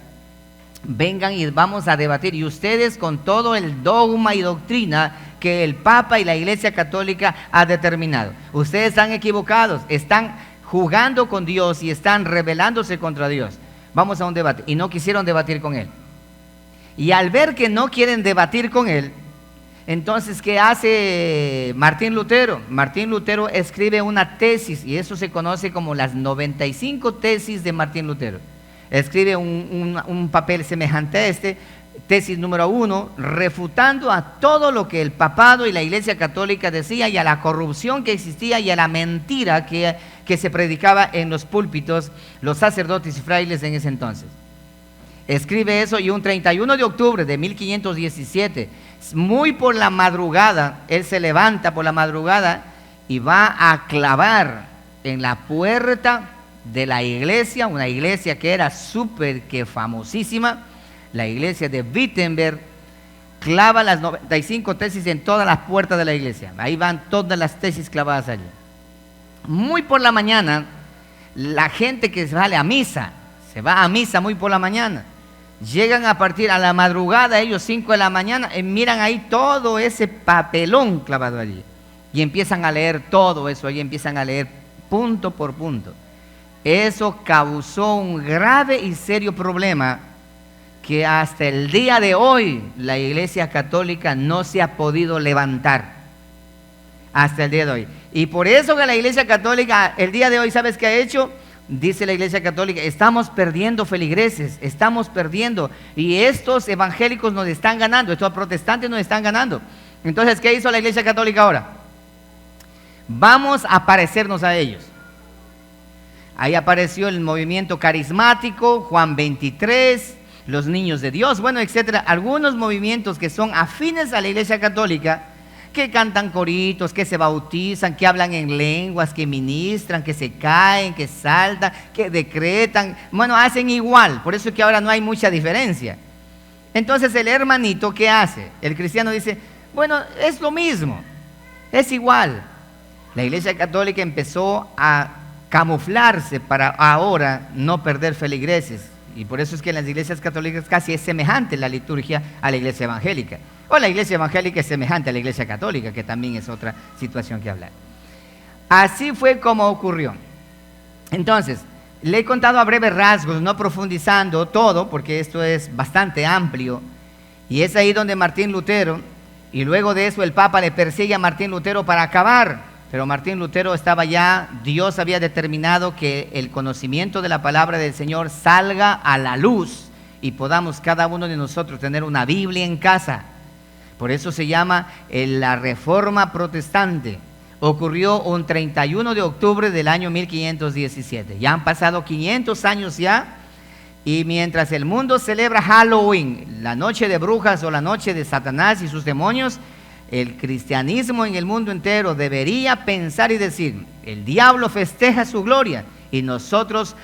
Vengan y vamos a debatir. Y ustedes con todo el dogma y doctrina que el Papa y la Iglesia Católica ha determinado. Ustedes están equivocados, están jugando con Dios y están rebelándose contra Dios. Vamos a un debate. Y no quisieron debatir con él. Y al ver que no quieren debatir con él, entonces, ¿qué hace Martín Lutero? Martín Lutero escribe una tesis, y eso se conoce como las 95 tesis de Martín Lutero. Escribe un papel semejante a tesis número 1, refutando a todo lo que el papado y la Iglesia Católica decía, y a la corrupción que existía, y a la mentira que se predicaba en los púlpitos, los sacerdotes y frailes en ese entonces. Escribe eso, y un 31 de octubre de 1517, muy por la madrugada, él se levanta por la madrugada y va a clavar en la puerta de la iglesia, una iglesia que era súper que famosísima, la iglesia de Wittenberg, clava las 95 tesis en todas las puertas de la iglesia. Ahí van todas las tesis clavadas allí. Muy por la mañana, la gente que sale a misa, se va a misa muy por la mañana, llegan a partir a la madrugada, ellos 5 de la mañana, y miran ahí todo ese papelón clavado allí. Y empiezan a leer todo eso, y empiezan a leer punto por punto. Eso causó un grave y serio problema que hasta el día de hoy la Iglesia Católica no se ha podido levantar. Hasta el día de hoy. Y por eso que la Iglesia Católica, el día de hoy, ¿sabes qué ha hecho? Dice la Iglesia Católica, estamos perdiendo feligreses, estamos perdiendo, y estos evangélicos nos están ganando, estos protestantes nos están ganando. Entonces, ¿qué hizo la Iglesia Católica ahora? Vamos a parecernos a ellos. Ahí apareció el movimiento carismático, Juan 23, los niños de Dios, bueno, etcétera. Algunos movimientos que son afines a la Iglesia Católica, que cantan coritos, que se bautizan, que hablan en lenguas, que ministran, que se caen, que saltan, que decretan. Bueno, hacen igual, por eso es que ahora no hay mucha diferencia. Entonces el hermanito, ¿qué hace? El cristiano dice, bueno, es lo mismo, es igual. La Iglesia Católica empezó a camuflarse para ahora no perder feligreses. Y por eso es que en las iglesias católicas casi es semejante la liturgia a la iglesia evangélica. O la iglesia evangélica es semejante a la iglesia católica, que también es otra situación que hablar. Así fue como ocurrió. Entonces, le he contado a breves rasgos, no profundizando todo, porque esto es bastante amplio. Y es ahí donde Martín Lutero, y luego de eso el Papa le persigue a Martín Lutero para acabar. Pero Martín Lutero estaba ya, Dios había determinado que el conocimiento de la palabra del Señor salga a la luz y podamos cada uno de nosotros tener una Biblia en casa. Por eso se llama la Reforma Protestante. Ocurrió un 31 de octubre del año 1517. Ya han pasado 500 años ya, y mientras el mundo celebra Halloween, la noche de brujas o la noche de Satanás y sus demonios, el cristianismo en el mundo entero debería pensar y decir, el diablo festeja su gloria y nosotros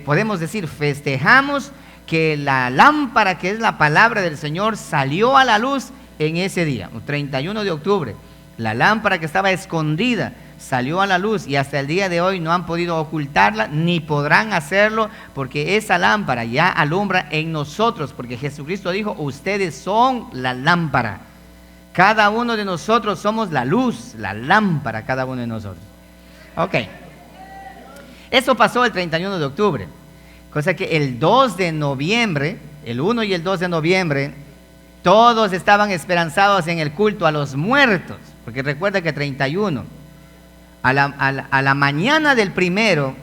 podemos decir, festejamos que la lámpara que es la palabra del Señor salió a la luz en ese día, el 31 de octubre. La lámpara que estaba escondida salió a la luz y hasta el día de hoy no han podido ocultarla ni podrán hacerlo, porque esa lámpara ya alumbra en nosotros, porque Jesucristo dijo, ustedes son la lámpara. Cada uno de nosotros somos la luz, la lámpara, cada uno de nosotros. Ok. Eso pasó el 31 de octubre. Cosa que el 2 de noviembre, el 1 y el 2 de noviembre, todos estaban esperanzados en el culto a los muertos. Porque recuerda que 31, a la mañana del primero,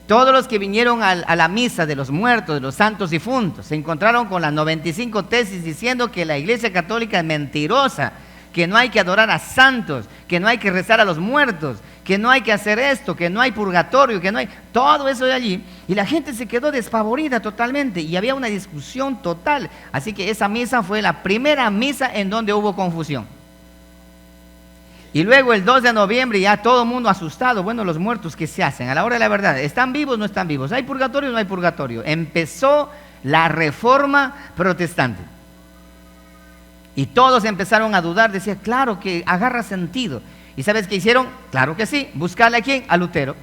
todos los que vinieron a la misa de los muertos, de los santos difuntos, se encontraron con las 95 tesis diciendo que la Iglesia Católica es mentirosa, que no hay que adorar a santos, que no hay que rezar a los muertos, que no hay que hacer esto, que no hay purgatorio, que no hay... Todo eso de allí. Y la gente se quedó despavorida totalmente y había una discusión total. Así que esa misa fue la primera misa en donde hubo confusión. Y luego el 2 de noviembre ya todo el mundo asustado. Bueno, los muertos, ¿qué se hacen? A la hora de la verdad, ¿están vivos o no están vivos? ¿Hay purgatorio o no hay purgatorio? Empezó la Reforma Protestante. Y todos empezaron a dudar, decían, claro que agarra sentido. ¿Y sabes qué hicieron? Claro que sí, buscarle a quién, a Lutero.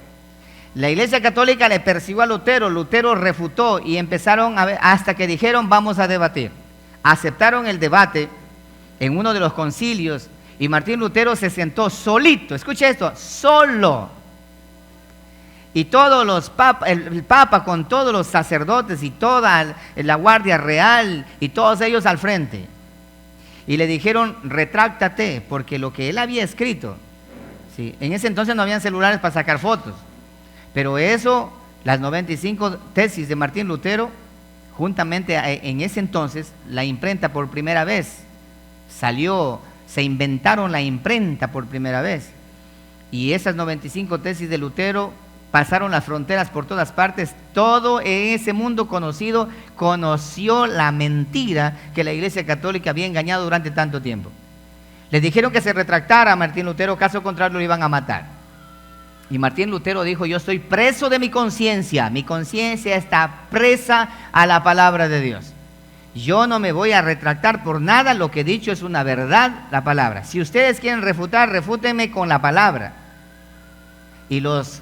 La Iglesia Católica le persiguió a Lutero, Lutero refutó y empezaron a ver, hasta que dijeron, vamos a debatir. Aceptaron el debate en uno de los concilios. Y Martín Lutero se sentó solito, escucha esto, solo. Y todos los papas, el Papa con todos los sacerdotes y toda la guardia real y todos ellos al frente. Y le dijeron, retráctate, porque lo que él había escrito, ¿sí? En ese entonces no habían celulares para sacar fotos, pero eso, las 95 tesis de Martín Lutero, juntamente en ese entonces, la imprenta por primera vez salió. Se inventaron la imprenta por primera vez y esas 95 tesis de Lutero pasaron las fronteras por todas partes. Todo ese mundo conocido conoció la mentira que la Iglesia Católica había engañado durante tanto tiempo. Les dijeron que se retractara a Martín Lutero, caso contrario lo iban a matar. Y Martín Lutero dijo, yo estoy preso de mi conciencia está presa a la palabra de Dios. Yo no me voy a retractar por nada, lo que he dicho es una verdad, la palabra. Si ustedes quieren refutar, refútenme con la palabra. Y los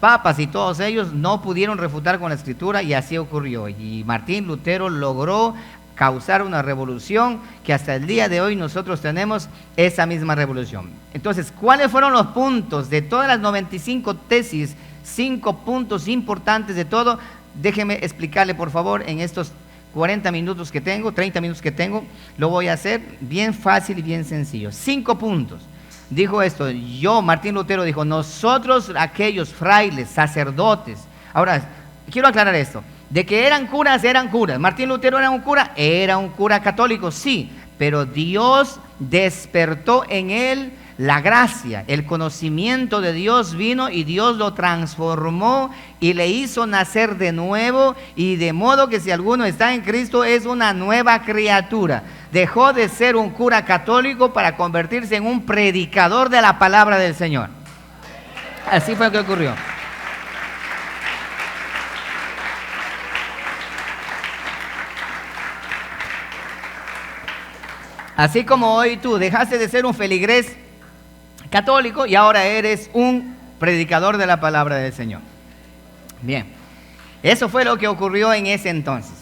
papas y todos ellos no pudieron refutar con la escritura y así ocurrió. Y Martín Lutero logró causar una revolución que hasta el día de hoy nosotros tenemos esa misma revolución. Entonces, ¿cuáles fueron los puntos de todas las 95 tesis? 5 puntos importantes de todo. Déjeme explicarle, por favor, en estos 40 minutos que tengo, 30 minutos que tengo, lo voy a hacer bien fácil y bien sencillo. 5 puntos. Dijo esto, Martín Lutero dijo, nosotros aquellos frailes, sacerdotes. Ahora, quiero aclarar esto, de que eran curas. Martín Lutero era un cura católico, sí, pero Dios despertó en él la gracia, el conocimiento de Dios vino y Dios lo transformó y le hizo nacer de nuevo, y de modo que si alguno está en Cristo es una nueva criatura. Dejó de ser un cura católico para convertirse en un predicador de la palabra del Señor. Así fue lo que ocurrió. Así como hoy tú dejaste de ser un feligrés católico y ahora eres un predicador de la palabra del Señor. Bien, eso fue lo que ocurrió en ese entonces.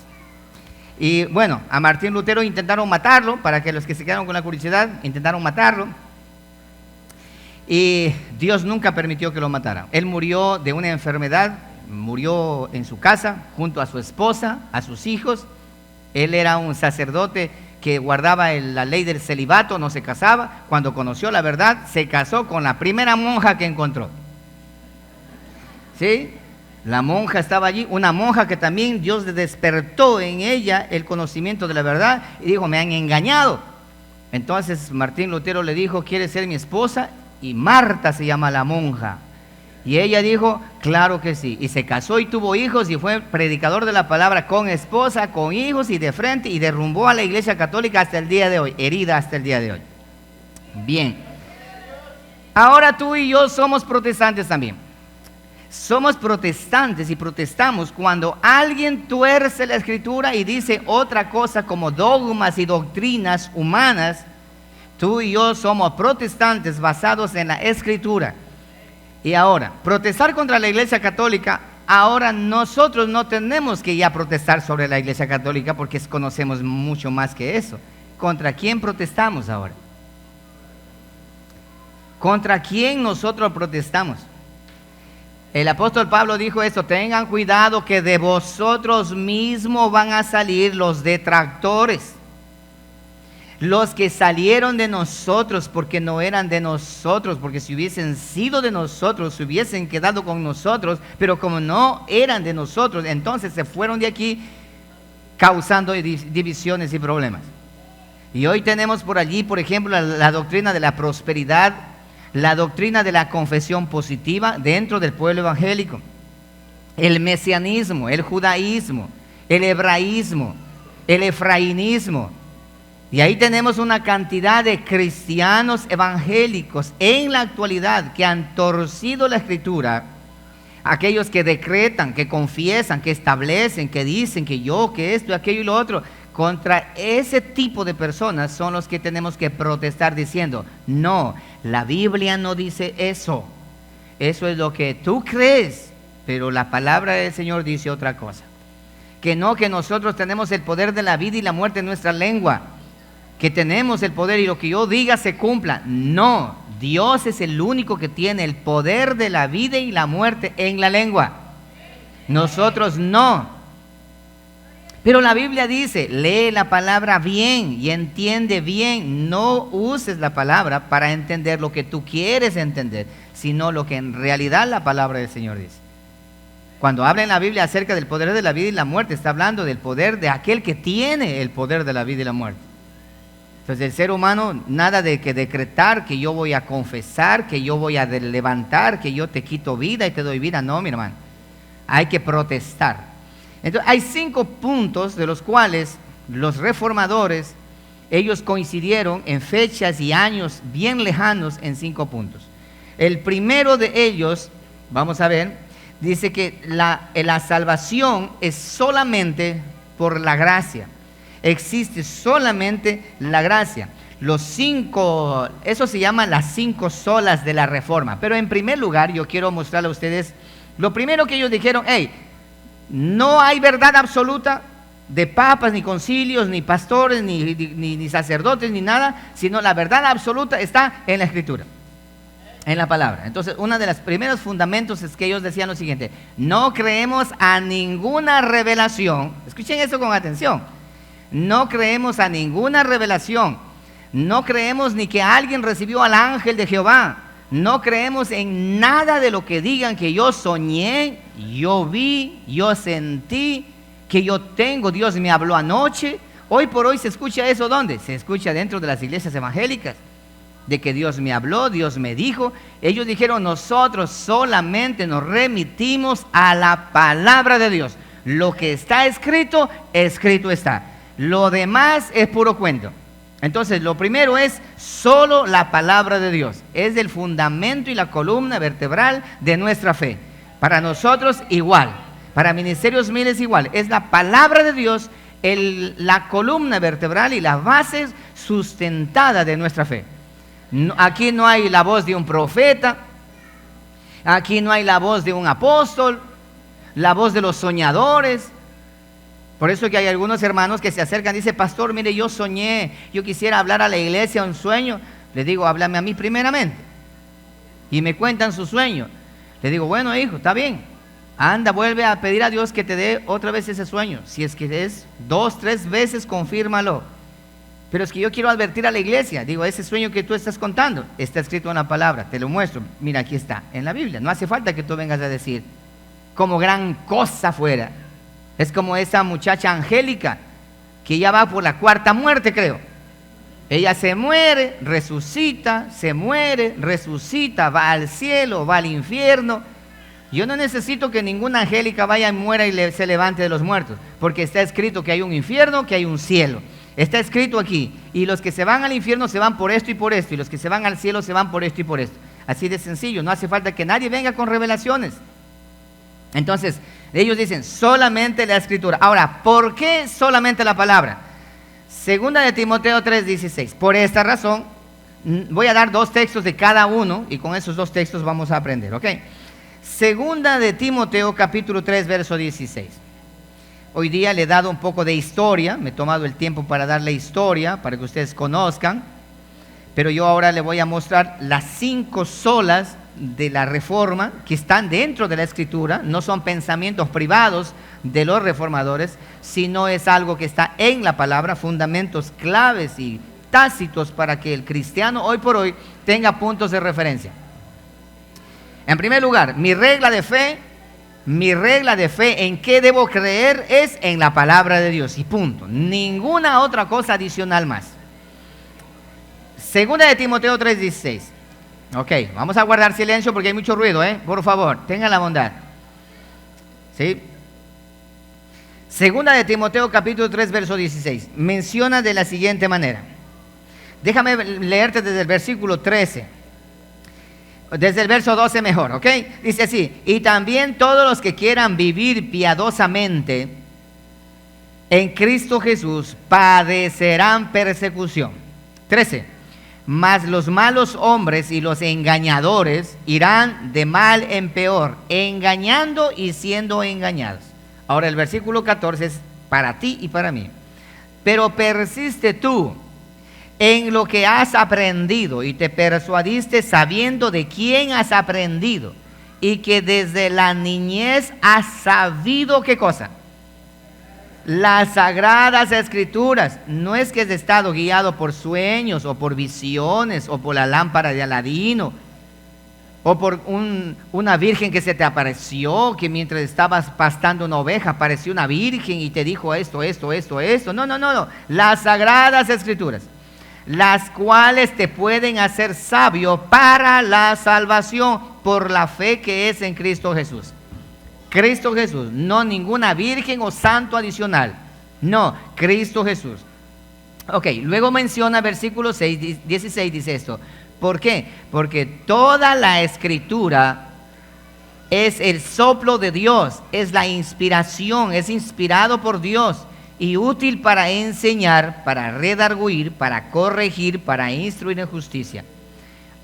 Y bueno, a Martín Lutero intentaron matarlo, para que los que se quedaron con la curiosidad, intentaron matarlo. Y Dios nunca permitió que lo mataran. Él murió de una enfermedad, murió en su casa, junto a su esposa, a sus hijos. Él era un sacerdote que guardaba la ley del celibato, no se casaba. Cuando conoció la verdad, se casó con la primera monja que encontró. ¿Sí? La monja estaba allí, una monja que también Dios despertó en ella el conocimiento de la verdad y dijo, me han engañado. Entonces Martín Lutero le dijo, ¿quieres ser mi esposa? Y Marta se llama la monja. Y ella dijo, claro que sí. Y se casó y tuvo hijos y fue predicador de la palabra con esposa, con hijos y de frente, y derrumbó a la Iglesia Católica hasta el día de hoy, herida hasta el día de hoy. Bien. Ahora tú y yo somos protestantes también. Somos protestantes y protestamos cuando alguien tuerce la Escritura y dice otra cosa como dogmas y doctrinas humanas. Tú y yo somos protestantes basados en la Escritura. Y ahora, protestar contra la Iglesia Católica, ahora nosotros no tenemos que ya protestar sobre la Iglesia Católica porque conocemos mucho más que eso. ¿Contra quién protestamos ahora? ¿Contra quién nosotros protestamos? El apóstol Pablo dijo esto, tengan cuidado que de vosotros mismos van a salir los detractores. Los que salieron de nosotros porque no eran de nosotros, porque si hubiesen sido de nosotros, se hubiesen quedado con nosotros, pero como no eran de nosotros, entonces se fueron de aquí causando divisiones y problemas. Y hoy tenemos por allí, por ejemplo, la doctrina de la prosperidad, la doctrina de la confesión positiva dentro del pueblo evangélico, el mesianismo, el judaísmo, el hebraísmo, el efrainismo. Y ahí tenemos una cantidad de cristianos evangélicos en la actualidad que han torcido la Escritura. Aquellos que decretan, que confiesan, que establecen, que dicen que yo, que esto, aquello y lo otro. Contra ese tipo de personas son los que tenemos que protestar diciendo, no, la Biblia no dice eso. Eso es lo que tú crees, pero la palabra del Señor dice otra cosa. Que no, que nosotros tenemos el poder de la vida y la muerte en nuestra lengua. Que tenemos el poder y lo que yo diga se cumpla. No, Dios es el único que tiene el poder de la vida y la muerte en la lengua. Nosotros no. Pero la Biblia dice, lee la palabra bien y entiende bien. No uses la palabra para entender lo que tú quieres entender, sino lo que en realidad la palabra del Señor dice. Cuando habla en la Biblia acerca del poder de la vida y la muerte, está hablando del poder de aquel que tiene el poder de la vida y la muerte. Entonces el ser humano, nada de que decretar, que yo voy a confesar, que yo voy a levantar, que yo te quito vida y te doy vida. No, mi hermano, hay que protestar. Entonces hay 5 puntos de los cuales los reformadores, ellos coincidieron en fechas y años bien lejanos en 5 puntos. El primero de ellos, vamos a ver, dice que la salvación es solamente por la gracia. Existe solamente la gracia. Eso se llama las 5 solas de la Reforma. Pero en primer lugar, yo quiero mostrarle a ustedes, lo primero que ellos dijeron, no hay verdad absoluta de papas, ni concilios, ni pastores, ni sacerdotes, ni nada, sino la verdad absoluta está en la Escritura, en la palabra. Entonces, uno de los primeros fundamentos es que ellos decían lo siguiente: no creemos a ninguna revelación. Escuchen eso con atención. No creemos a ninguna revelación. No creemos ni que alguien recibió al ángel de Jehová. No creemos en nada de lo que digan que yo soñé, yo vi, yo sentí, que yo tengo, Dios me habló anoche. Hoy por hoy se escucha eso, ¿dónde? Se escucha dentro de las iglesias evangélicas. de que Dios me habló, Dios me dijo. Ellos dijeron, nosotros solamente nos remitimos a la palabra de Dios. Lo que está escrito, escrito está. Lo demás es puro cuento. Entonces, lo primero es solo la palabra de Dios. Es el fundamento y la columna vertebral de nuestra fe. Para nosotros igual. Para Ministerios Miles igual. Es la palabra de Dios, la columna vertebral y las bases sustentadas de nuestra fe. Aquí no hay la voz de un profeta. Aquí no hay la voz de un apóstol. La voz de los soñadores. Por eso que hay algunos hermanos que se acercan y dicen, pastor, mire, yo soñé, yo quisiera hablar a la iglesia un sueño. Le digo, háblame a mí primeramente. Y me cuentan su sueño. Le digo, bueno, hijo, está bien. Anda, vuelve a pedir a Dios que te dé otra vez ese sueño. Si es que es 2, 3 veces, confírmalo. Pero es que yo quiero advertir a la iglesia. Digo, ese sueño que tú estás contando está escrito en la palabra, te lo muestro. Mira, aquí está, en la Biblia. No hace falta que tú vengas a decir como gran cosa fuera. Es como esa muchacha Angélica, que ya va por la 4ª muerte, creo. Ella se muere, resucita, se muere, resucita, va al cielo, va al infierno. Yo no necesito que ninguna Angélica vaya y muera y se levante de los muertos, porque está escrito que hay un infierno, que hay un cielo. Está escrito aquí, y los que se van al infierno se van por esto y por esto, y los que se van al cielo se van por esto y por esto. Así de sencillo, no hace falta que nadie venga con revelaciones. Entonces, ellos dicen solamente la escritura. Ahora, ¿por qué solamente la palabra? Segunda de Timoteo 3:16. Por esta razón, voy a dar 2 textos de cada uno y con esos 2 textos vamos a aprender, ¿ok? Segunda de Timoteo capítulo 3, verso 16. Hoy día le he dado un poco de historia, me he tomado el tiempo para darle historia, para que ustedes conozcan, pero yo ahora le voy a mostrar las 5 solas de la reforma que están dentro de la escritura. No son pensamientos privados de los reformadores, sino es algo que está en la palabra, fundamentos claves y tácitos para que el cristiano hoy por hoy tenga puntos de referencia. En primer lugar, mi regla de fe en qué debo creer es en la palabra de Dios y punto, ninguna otra cosa adicional más. Segunda de Timoteo 3:16. Ok, vamos a guardar silencio porque hay mucho ruido, por favor, tengan la bondad. ¿Sí? Segunda de Timoteo capítulo 3, verso 16. Menciona de la siguiente manera. Déjame leerte desde el versículo 13. Desde el verso 12 mejor, ¿ok? Dice así, y también todos los que quieran vivir piadosamente en Cristo Jesús padecerán persecución. 13. Mas los malos hombres y los engañadores irán de mal en peor, engañando y siendo engañados. Ahora el versículo 14 es para ti y para mí. Pero persiste tú en lo que has aprendido y te persuadiste sabiendo de quién has aprendido y que desde la niñez has sabido ¿qué cosa? Las sagradas escrituras. No es que has estado guiado por sueños o por visiones o por la lámpara de Aladino o por una virgen que se te apareció, que mientras estabas pastando una oveja apareció una virgen y te dijo esto. No. Las sagradas escrituras, las cuales te pueden hacer sabio para la salvación por la fe que es en Cristo Jesús. Cristo Jesús, no ninguna virgen o santo adicional. No, Cristo Jesús. Ok, luego menciona versículo 16, dice esto. ¿Por qué? Porque toda la escritura es el soplo de Dios, es la inspiración, es inspirado por Dios y útil para enseñar, para redarguir, para corregir, para instruir en justicia,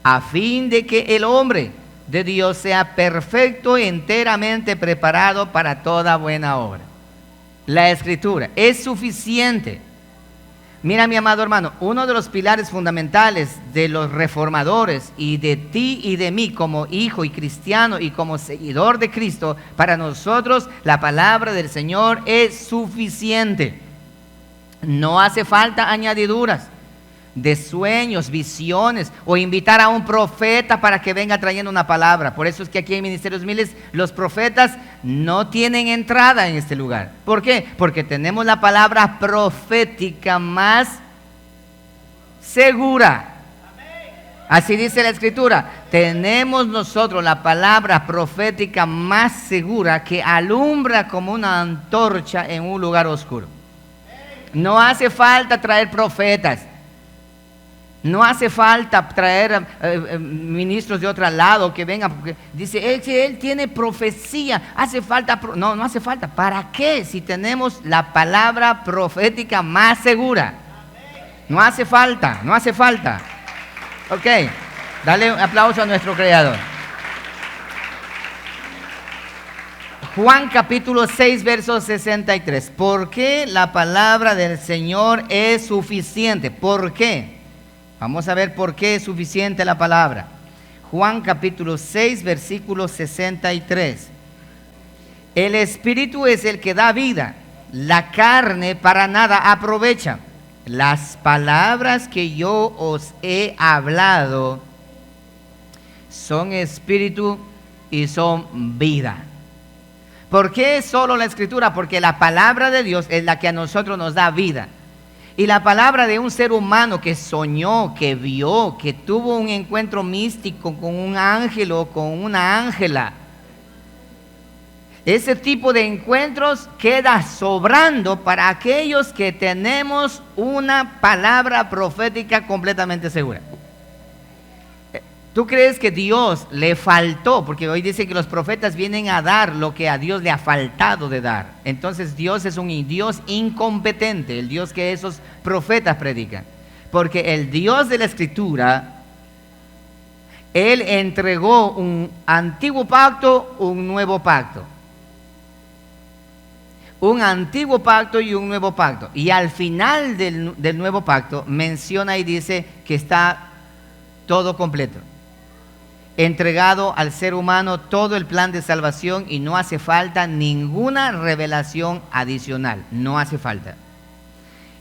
a fin de que el hombre de Dios sea perfecto y enteramente preparado para toda buena obra. La escritura es suficiente. Mira, mi amado hermano, uno de los pilares fundamentales de los reformadores y de ti y de mí como hijo y cristiano y como seguidor de Cristo, para nosotros la palabra del Señor es suficiente. No hace falta añadiduras de sueños, visiones o invitar a un profeta para que venga trayendo una palabra. Por eso es que aquí en Ministerios Miles los profetas no tienen entrada en este lugar. ¿Por qué? Porque tenemos la palabra profética más segura. Así dice la Escritura, tenemos nosotros la palabra profética más segura que alumbra como una antorcha en un lugar oscuro. No hace falta traer profetas, no hace falta traer ministros de otro lado que vengan, porque dice, él tiene profecía, hace falta, no hace falta. ¿Para qué si tenemos la palabra profética más segura? No hace falta, no hace falta. Ok, dale un aplauso a nuestro Creador. Juan capítulo 6, verso 63. ¿Por qué la palabra del Señor es suficiente? ¿Por qué? Vamos a ver por qué es suficiente la palabra. Juan capítulo 6, versículo 63. El Espíritu es el que da vida, la carne para nada aprovecha. Las palabras que yo os he hablado son espíritu y son vida. ¿Por qué solo la Escritura? Porque la palabra de Dios es la que a nosotros nos da vida. Y la palabra de un ser humano que soñó, que vio, que tuvo un encuentro místico con un ángel o con una ángela, ese tipo de encuentros queda sobrando para aquellos que tenemos una palabra profética completamente segura. ¿Tú crees que Dios le faltó? Porque hoy dice que los profetas vienen a dar lo que a Dios le ha faltado de dar. Entonces Dios es un Dios incompetente, el Dios que esos profetas predican. Porque el Dios de la Escritura, Él entregó un antiguo pacto, un nuevo pacto. Un antiguo pacto y un nuevo pacto. Y al final del nuevo pacto menciona y dice que está todo completo. Entregado al ser humano todo el plan de salvación y no hace falta ninguna revelación adicional. No hace falta.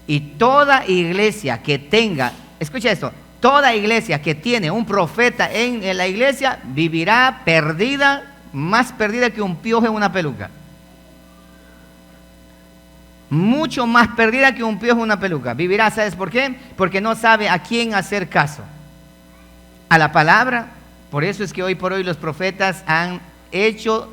Y toda iglesia que tenga, escucha esto, toda iglesia que tiene un profeta en la iglesia vivirá perdida, más perdida que un piojo en una peluca. Mucho más perdida que un piojo en una peluca. Vivirá, ¿sabes por qué? Porque no sabe a quién hacer caso. A la palabra. Por eso es que hoy por hoy los profetas han hecho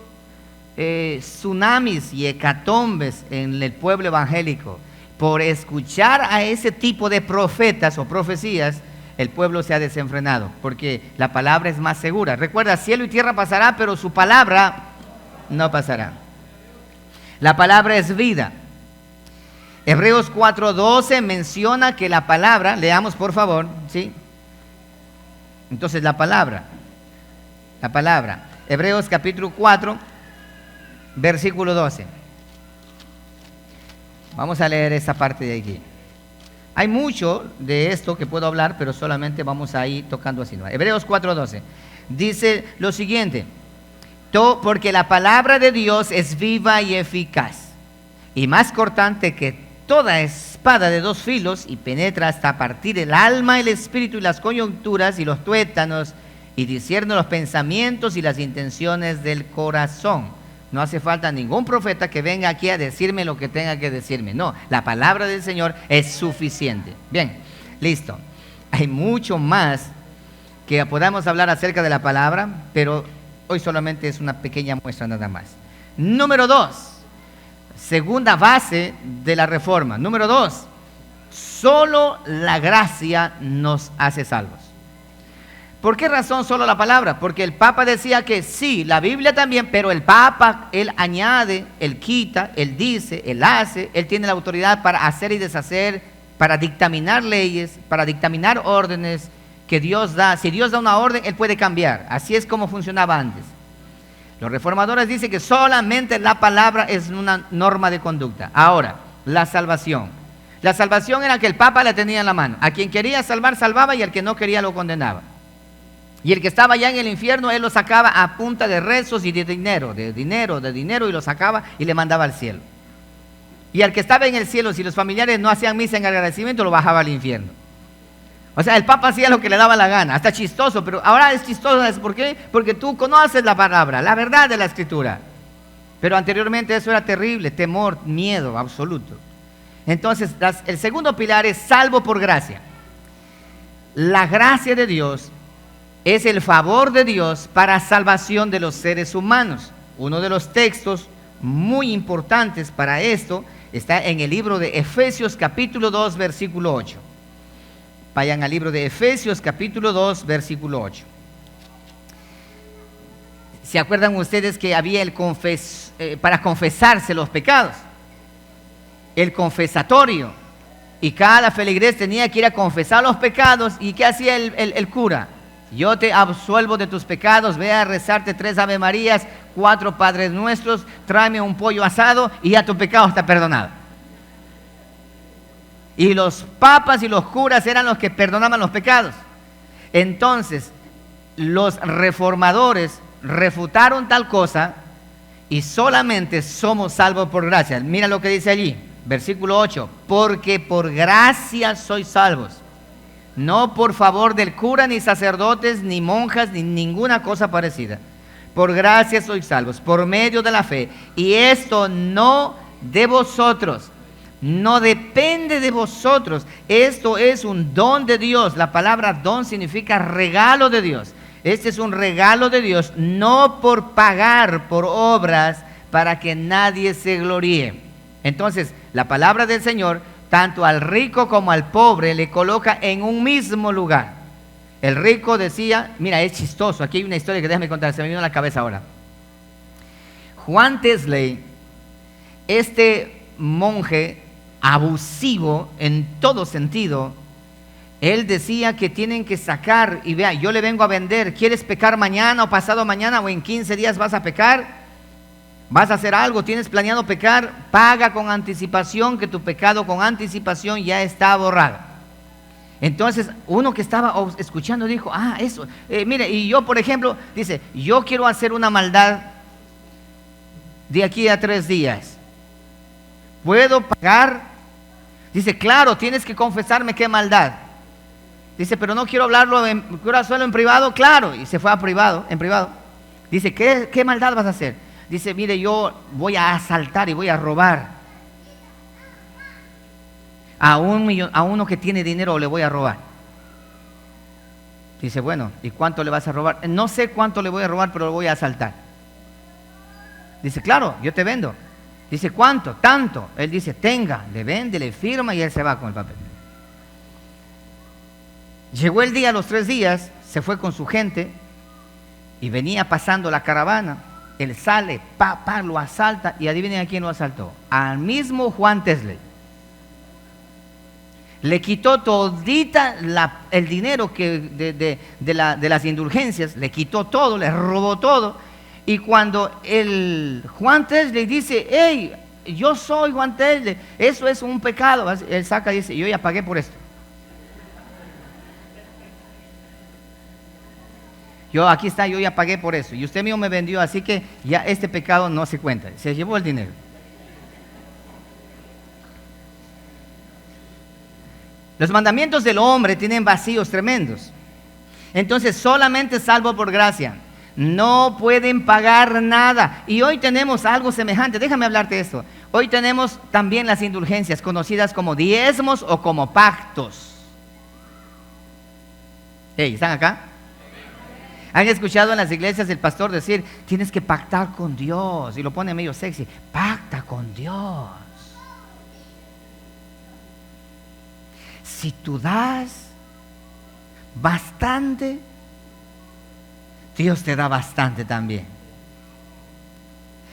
tsunamis y hecatombes en el pueblo evangélico. Por escuchar a ese tipo de profetas o profecías, el pueblo se ha desenfrenado, porque la palabra es más segura. Recuerda, cielo y tierra pasará, pero su palabra no pasará. La palabra es vida. Hebreos 4:12 menciona que la palabra, leamos por favor, ¿sí? Entonces la palabra, Hebreos capítulo 4, versículo 12. Vamos a leer esa parte de aquí. Hay mucho de esto que puedo hablar, pero solamente vamos a ir tocando así. Hebreos 4:12 dice lo siguiente: porque la palabra de Dios es viva y eficaz, y más cortante que toda espada de dos filos, y penetra hasta partir el alma, el espíritu y las coyunturas y los tuétanos, y discierne los pensamientos y las intenciones del corazón. No hace falta ningún profeta que venga aquí a decirme lo que tenga que decirme. No, la palabra del Señor es suficiente. Bien, listo. Hay mucho más que podamos hablar acerca de la palabra, pero hoy solamente es una pequeña muestra nada más. Número 2, segunda base de la reforma. Número 2, solo la gracia nos hace salvos. ¿Por qué razón solo la palabra? Porque el Papa decía que sí, la Biblia también, pero el Papa, él añade, él quita, él dice, él hace, él tiene la autoridad para hacer y deshacer, para dictaminar leyes, para dictaminar órdenes que Dios da. Si Dios da una orden, él puede cambiar. Así es como funcionaba antes. Los reformadores dicen que solamente la palabra es una norma de conducta. Ahora, la salvación. La salvación era que el Papa la tenía en la mano. A quien quería salvar, salvaba, y al que no quería, lo condenaba. Y el que estaba ya en el infierno, él lo sacaba a punta de rezos y de dinero, y lo sacaba y le mandaba al cielo. Y al que estaba en el cielo, si los familiares no hacían misa en agradecimiento, lo bajaba al infierno. O sea, el Papa hacía lo que le daba la gana, hasta chistoso, pero ahora es chistoso, ¿sabes por qué? Porque tú conoces la palabra, la verdad de la Escritura. Pero anteriormente eso era terrible, temor, miedo absoluto. Entonces, el segundo pilar es salvo por gracia. La gracia de Dios es el favor de Dios para salvación de los seres humanos. Uno de los textos muy importantes para esto está en el libro de Efesios capítulo 2, versículo 8. Vayan al libro de Efesios capítulo 2, versículo 8. ¿Se acuerdan ustedes que había para confesarse los pecados? El confesatorio. Y cada feligrés tenía que ir a confesar los pecados. ¿Y qué hacía el cura? Yo te absuelvo de tus pecados, ve a rezarte 3 Ave Marías, 4 Padres Nuestros, tráeme un pollo asado y ya tu pecado está perdonado. Y los papas y los curas eran los que perdonaban los pecados. Entonces, los reformadores refutaron tal cosa y solamente somos salvos por gracia. Mira lo que dice allí, versículo 8, porque por gracia sois salvos, no por favor del cura, ni sacerdotes, ni monjas, ni ninguna cosa parecida. Por gracia sois salvos, por medio de la fe. Y esto no de vosotros, no depende de vosotros. Esto es un don de Dios. La palabra don significa regalo de Dios. Este es un regalo de Dios, no por pagar por obras para que nadie se gloríe. Entonces, la palabra del Señor, tanto al rico como al pobre, le coloca en un mismo lugar. El rico decía, mira, es chistoso, aquí hay una historia que déjame contar, se me vino a la cabeza ahora. Juan Tesley, este monje abusivo en todo sentido, él decía que tienen que sacar, y vea, yo le vengo a vender, ¿quieres pecar mañana o pasado mañana o en 15 días vas a pecar? ¿Vas a hacer algo? ¿Tienes planeado pecar? Paga con anticipación, que tu pecado con anticipación ya está borrado. Entonces, uno que estaba escuchando dijo, eso, mire, y yo por ejemplo, dice, yo quiero hacer una maldad de aquí a 3 días. ¿Puedo pagar? Dice, claro, tienes que confesarme qué maldad. Dice, pero no quiero hablarlo, quiero hacerlo en privado. Claro, y se fue en privado. Dice, ¿qué maldad vas a hacer? Dice, mire, yo voy a asaltar y voy a robar. A uno que tiene dinero le voy a robar. Dice, bueno, ¿y cuánto le vas a robar? No sé cuánto le voy a robar, pero lo voy a asaltar. Dice, claro, yo te vendo. Dice, ¿cuánto? Tanto. Él dice, tenga, le vende, le firma y él se va con el papel. Llegó el día, los 3 días, se fue con su gente y venía pasando la caravana. Él sale, lo asalta y adivinen a quién lo asaltó. Al mismo Juan Tesley. Le quitó todita el dinero de las indulgencias, le quitó todo, le robó todo. Y cuando el Juan Tesley dice, hey, yo soy Juan Tesley, eso es un pecado, él saca y dice, yo ya pagué por esto. Aquí está, yo ya pagué por eso. Y usted mismo me vendió, así que ya este pecado no se cuenta. Se llevó el dinero. Los mandamientos del hombre tienen vacíos tremendos. Entonces, solamente salvo por gracia. No pueden pagar nada. Y hoy tenemos algo semejante. Déjame hablarte de esto. Hoy tenemos también las indulgencias, conocidas como diezmos o como pactos. ¿Están acá? ¿Han escuchado en las iglesias el pastor decir, tienes que pactar con Dios? Y lo pone medio sexy. Pacta con Dios. Si tú das bastante, Dios te da bastante también.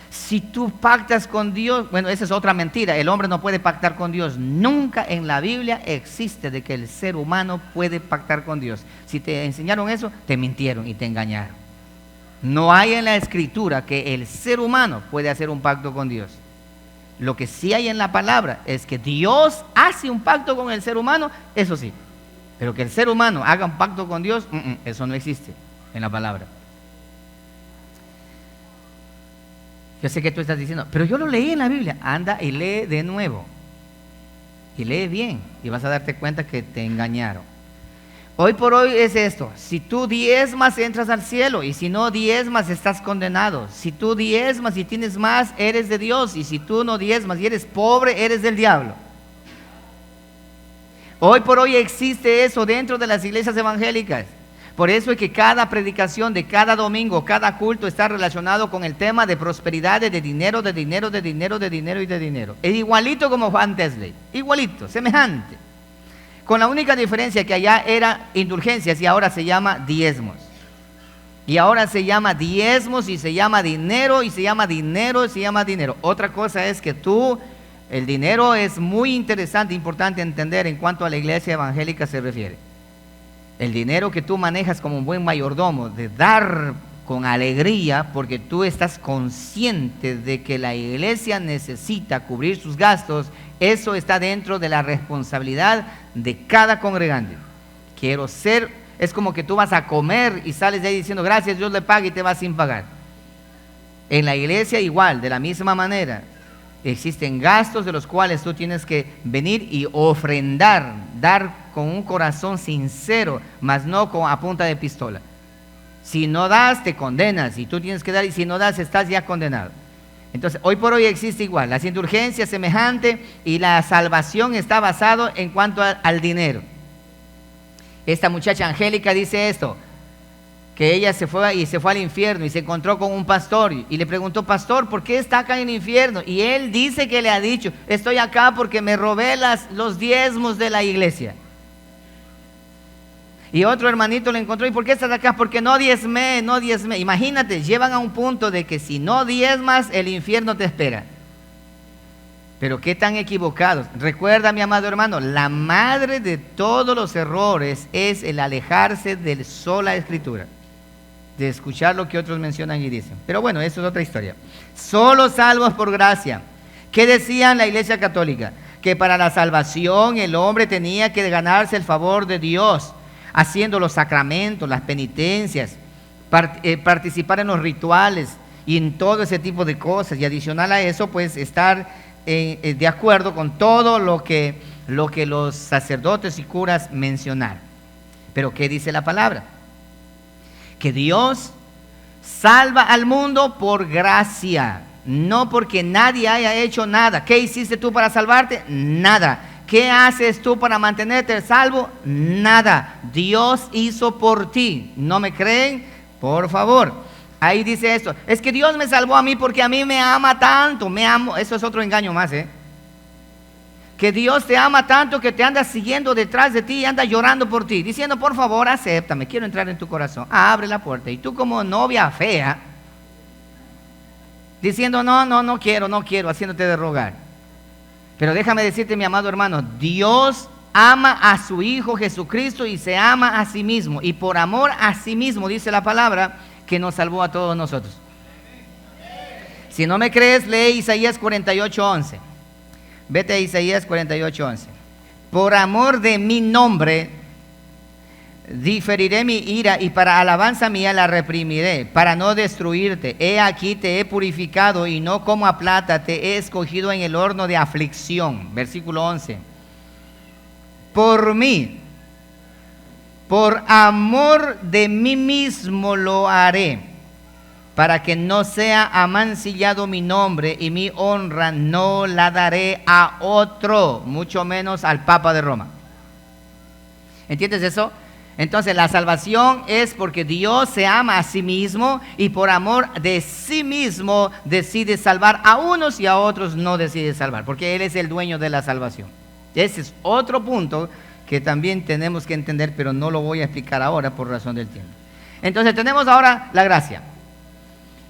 Si tú pactas con Dios, bueno, esa es otra mentira. El hombre no puede pactar con Dios. Nunca en la Biblia existe de que el ser humano puede pactar con Dios. Si te enseñaron eso, te mintieron y te engañaron. No hay en la Escritura que el ser humano puede hacer un pacto con Dios. Lo que sí hay en la palabra es que Dios hace un pacto con el ser humano, eso sí. Pero que el ser humano haga un pacto con Dios, eso no existe en la palabra. Yo sé que tú estás diciendo, pero yo lo leí en la Biblia. Anda y lee de nuevo. Y lee bien. Y vas a darte cuenta que te engañaron. Hoy por hoy es esto. Si tú diezmas, entras al cielo. Y si no diezmas, estás condenado. Si tú diezmas y tienes más, eres de Dios. Y si tú no diezmas y eres pobre, eres del diablo. Hoy por hoy existe eso dentro de las iglesias evangélicas. Por eso es que cada predicación de cada domingo, cada culto está relacionado con el tema de prosperidad, de dinero, de dinero, de dinero, de dinero y de dinero. Es igualito como Juan Tesley, igualito, semejante. Con la única diferencia que allá era indulgencias y ahora se llama diezmos. Y ahora se llama diezmos y se llama dinero y se llama dinero y se llama dinero. Otra cosa es que el dinero es muy interesante, importante entender en cuanto a la iglesia evangélica se refiere. El dinero que tú manejas como un buen mayordomo, de dar con alegría, porque tú estás consciente de que la iglesia necesita cubrir sus gastos, eso está dentro de la responsabilidad de cada congregante. Es como que tú vas a comer y sales de ahí diciendo gracias, Dios le pague y te vas sin pagar. En la iglesia igual, de la misma manera, existen gastos de los cuales tú tienes que venir y ofrendar, dar con un corazón sincero, mas no a punta de pistola. Si no das, te condenas, y tú tienes que dar, y si no das, estás ya condenado. Entonces, hoy por hoy existe igual, las indulgencias semejante, y la salvación está basado en cuanto al dinero. Esta muchacha Angélica dice esto, que ella se fue al infierno y se encontró con un pastor y le preguntó, pastor, ¿por qué está acá en el infierno? Y él dice que le ha dicho, estoy acá porque me robé los diezmos de la iglesia. Y otro hermanito le encontró, ¿y por qué estás acá? Porque no diezmé. Imagínate, llevan a un punto de que si no diezmas, el infierno te espera. Pero qué tan equivocados. Recuerda, mi amado hermano, la madre de todos los errores es el alejarse de sola escritura, de escuchar lo que otros mencionan y dicen. Pero bueno, eso es otra historia. Solo salvos por gracia. ¿Qué decía la Iglesia Católica? Que para la salvación el hombre tenía que ganarse el favor de Dios, haciendo los sacramentos, las penitencias, participar en los rituales y en todo ese tipo de cosas. Y adicional a eso, pues estar de acuerdo con todo lo que los sacerdotes y curas mencionaron. Pero ¿qué dice la palabra? Que Dios salva al mundo por gracia, no porque nadie haya hecho nada. ¿Qué hiciste tú para salvarte? Nada. ¿Qué haces tú para mantenerte salvo? Nada. Dios hizo por ti. ¿No me creen? Por favor. Ahí dice esto, es que Dios me salvó a mí porque a mí me ama tanto, me amo. Eso es otro engaño más, que Dios te ama tanto que te anda siguiendo detrás de ti y anda llorando por ti, diciendo, por favor, acéptame, quiero entrar en tu corazón, abre la puerta. Y tú como novia fea, diciendo, no quiero, haciéndote de rogar. Pero déjame decirte, mi amado hermano, Dios ama a su Hijo Jesucristo y se ama a sí mismo. Y por amor a sí mismo, dice la palabra, que nos salvó a todos nosotros. Si no me crees, lee Isaías 48:11. Vete a Isaías 48:11. Por amor de mi nombre diferiré mi ira y para alabanza mía la reprimiré, para no destruirte. He aquí te he purificado y no como a plata te he escogido en el horno de aflicción. Versículo 11. Por mí, por amor de mí mismo lo haré, para que no sea amancillado mi nombre y mi honra no la daré a otro, mucho menos al Papa de Roma. ¿Entiendes eso? Entonces la salvación es porque Dios se ama a sí mismo y por amor de sí mismo decide salvar a unos y a otros no decide salvar, porque Él es el dueño de la salvación. Ese es otro punto que también tenemos que entender, pero no lo voy a explicar ahora por razón del tiempo. Entonces tenemos ahora la gracia.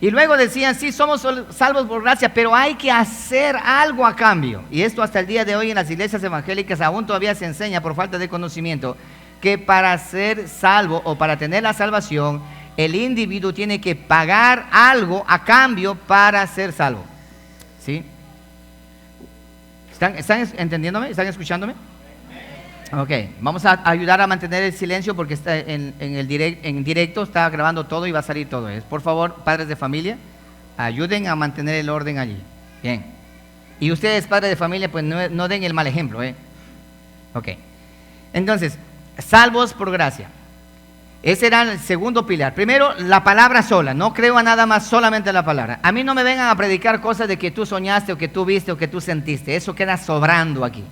Y luego decían, sí, somos salvos por gracia, pero hay que hacer algo a cambio. Y esto hasta el día de hoy en las iglesias evangélicas aún todavía se enseña por falta de conocimiento, que para ser salvo o para tener la salvación, el individuo tiene que pagar algo a cambio para ser salvo. ¿Sí? ¿Están entendiéndome? ¿Están escuchándome? Ok, vamos a ayudar a mantener el silencio porque está en directo, está grabando todo y va a salir todo. Por favor, padres de familia, ayuden a mantener el orden allí. Bien. Y ustedes, padres de familia, pues no den el mal ejemplo. Ok. Entonces, salvos por gracia. Ese era el segundo pilar. Primero, la palabra sola. No creo a nada más, solamente la palabra. A mí no me vengan a predicar cosas de que tú soñaste o que tú viste o que tú sentiste. Eso queda sobrando aquí.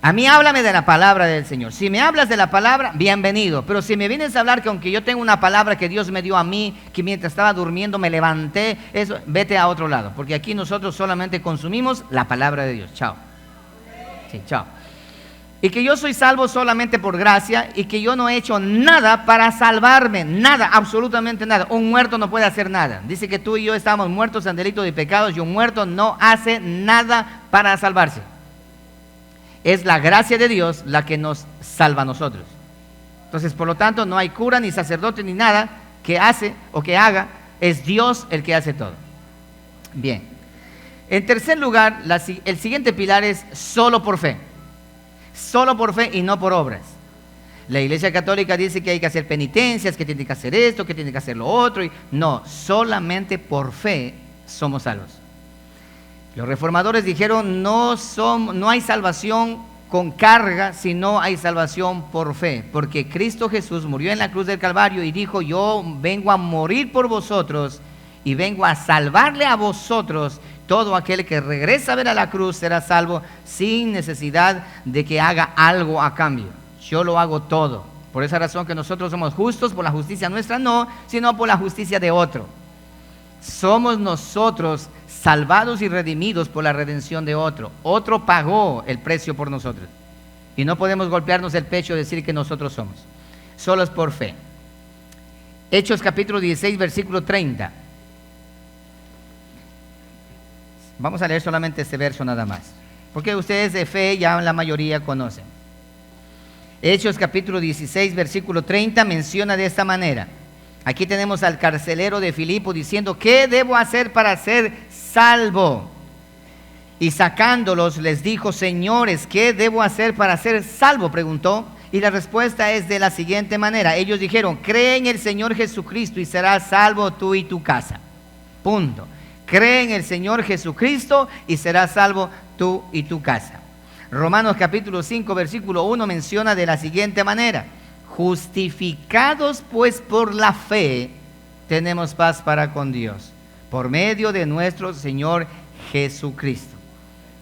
A mí háblame de la palabra del Señor. Si me hablas de la palabra, bienvenido. Pero si me vienes a hablar que aunque yo tengo una palabra que Dios me dio a mí, que mientras estaba durmiendo me levanté, eso, vete a otro lado. Porque aquí nosotros solamente consumimos la palabra de Dios. Chao. Sí, chao. Y que yo soy salvo solamente por gracia y que yo no he hecho nada para salvarme. Nada, absolutamente nada. Un muerto no puede hacer nada. Dice que tú y yo estamos muertos en delitos y pecados y un muerto no hace nada para salvarse. Es la gracia de Dios la que nos salva a nosotros. Entonces, por lo tanto, no hay cura, ni sacerdote, ni nada que hace o que haga. Es Dios el que hace todo. Bien. En tercer lugar, el siguiente pilar es solo por fe. Solo por fe y no por obras. La Iglesia Católica dice que hay que hacer penitencias, que tiene que hacer esto, que tiene que hacer lo otro. No, solamente por fe somos salvos. Los reformadores dijeron, no hay salvación con carga, sino hay salvación por fe. Porque Cristo Jesús murió en la cruz del Calvario y dijo, yo vengo a morir por vosotros y vengo a salvarle a vosotros. Todo aquel que regresa a ver a la cruz será salvo sin necesidad de que haga algo a cambio. Yo lo hago todo. Por esa razón que nosotros somos justos por la justicia nuestra, no, sino por la justicia de otro. Somos nosotros salvados y redimidos por la redención de otro. Otro pagó el precio por nosotros. Y no podemos golpearnos el pecho y decir que nosotros somos. Solo es por fe. Hechos capítulo 16, versículo 30. Vamos a leer solamente este verso nada más. Porque ustedes de fe ya la mayoría conocen. Hechos capítulo 16, versículo 30 menciona de esta manera. Aquí tenemos al carcelero de Filipo diciendo, ¿qué debo hacer para ser salvo? Y sacándolos les dijo, señores, ¿qué debo hacer para ser salvo? Preguntó. Y la respuesta es de la siguiente manera. Ellos dijeron, cree en el Señor Jesucristo y serás salvo tú y tu casa. Punto. Cree en el Señor Jesucristo y serás salvo tú y tu casa. Romanos capítulo 5, versículo 1 menciona de la siguiente manera. Justificados pues por la fe, tenemos paz para con Dios, por medio de nuestro Señor Jesucristo.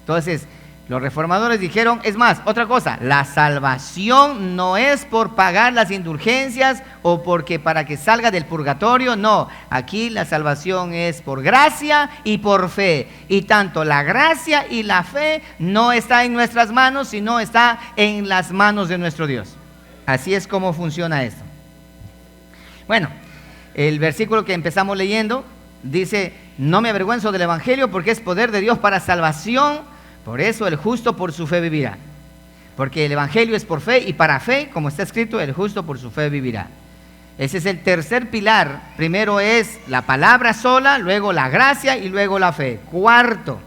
Entonces, los reformadores dijeron, es más, otra cosa, la salvación no es por pagar las indulgencias o porque para que salga del purgatorio, no. Aquí la salvación es por gracia y por fe. Y tanto la gracia y la fe no está en nuestras manos, sino está en las manos de nuestro Dios. Así es como funciona esto. Bueno, el versículo que empezamos leyendo dice, no me avergüenzo del Evangelio porque es poder de Dios para salvación, por eso el justo por su fe vivirá. Porque el Evangelio es por fe y para fe, como está escrito, el justo por su fe vivirá. Ese es el tercer pilar. Primero es la palabra sola, luego la gracia y luego la fe. Cuarto,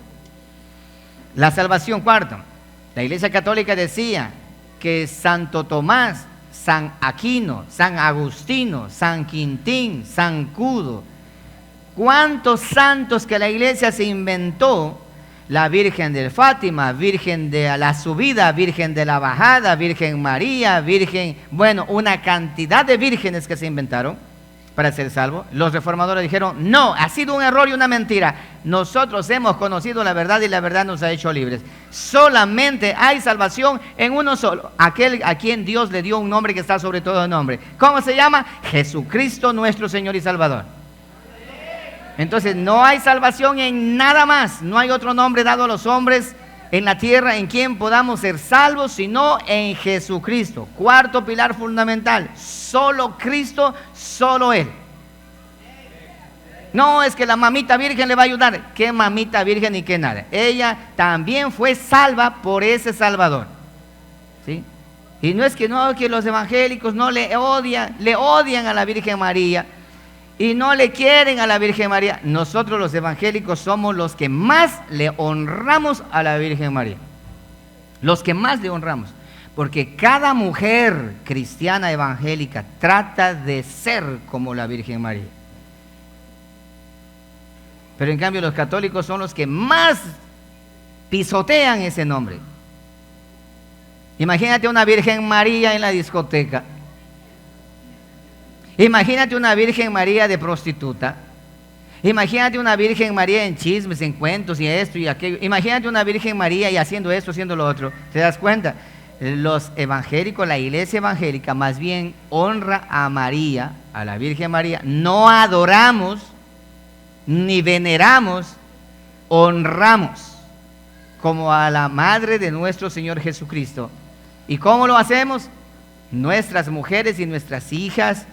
la salvación. Cuarto, la Iglesia Católica decía que Santo Tomás, San Aquino, San Agustino, San Quintín, San Cudo, cuántos santos que la Iglesia se inventó, la Virgen de Fátima, Virgen de la Subida, Virgen de la Bajada, Virgen María, Virgen, bueno, una cantidad de vírgenes que se inventaron para ser salvos. Los reformadores dijeron, no, ha sido un error y una mentira. Nosotros hemos conocido la verdad y la verdad nos ha hecho libres. Solamente hay salvación en uno solo, aquel a quien Dios le dio un nombre que está sobre todo nombre. ¿Cómo se llama? Jesucristo nuestro Señor y Salvador. Entonces no hay salvación en nada más, no hay otro nombre dado a los hombres en la tierra en quien podamos ser salvos, sino en Jesucristo. Cuarto pilar fundamental, solo Cristo, solo Él. No es que la mamita virgen le va a ayudar. ¿Qué mamita virgen ni qué nada? Ella también fue salva por ese Salvador. ¿Sí? Y no es que no, que los evangélicos no le odian a la Virgen María y no le quieren a la Virgen María. Nosotros los evangélicos somos los que más le honramos a la Virgen María. Los que más le honramos. Porque cada mujer cristiana evangélica trata de ser como la Virgen María. Pero en cambio los católicos son los que más pisotean ese nombre. Imagínate una Virgen María en la discoteca. Imagínate una Virgen María de prostituta. Imagínate una Virgen María en chismes, en cuentos y esto y aquello. Imagínate una Virgen María y haciendo esto, haciendo lo otro. ¿Te das cuenta? Los evangélicos, la iglesia evangélica, más bien honra a María, a la Virgen María. No adoramos, ni veneramos, honramos como a la madre de nuestro Señor Jesucristo. ¿Y cómo lo hacemos? Nuestras mujeres y nuestras hijas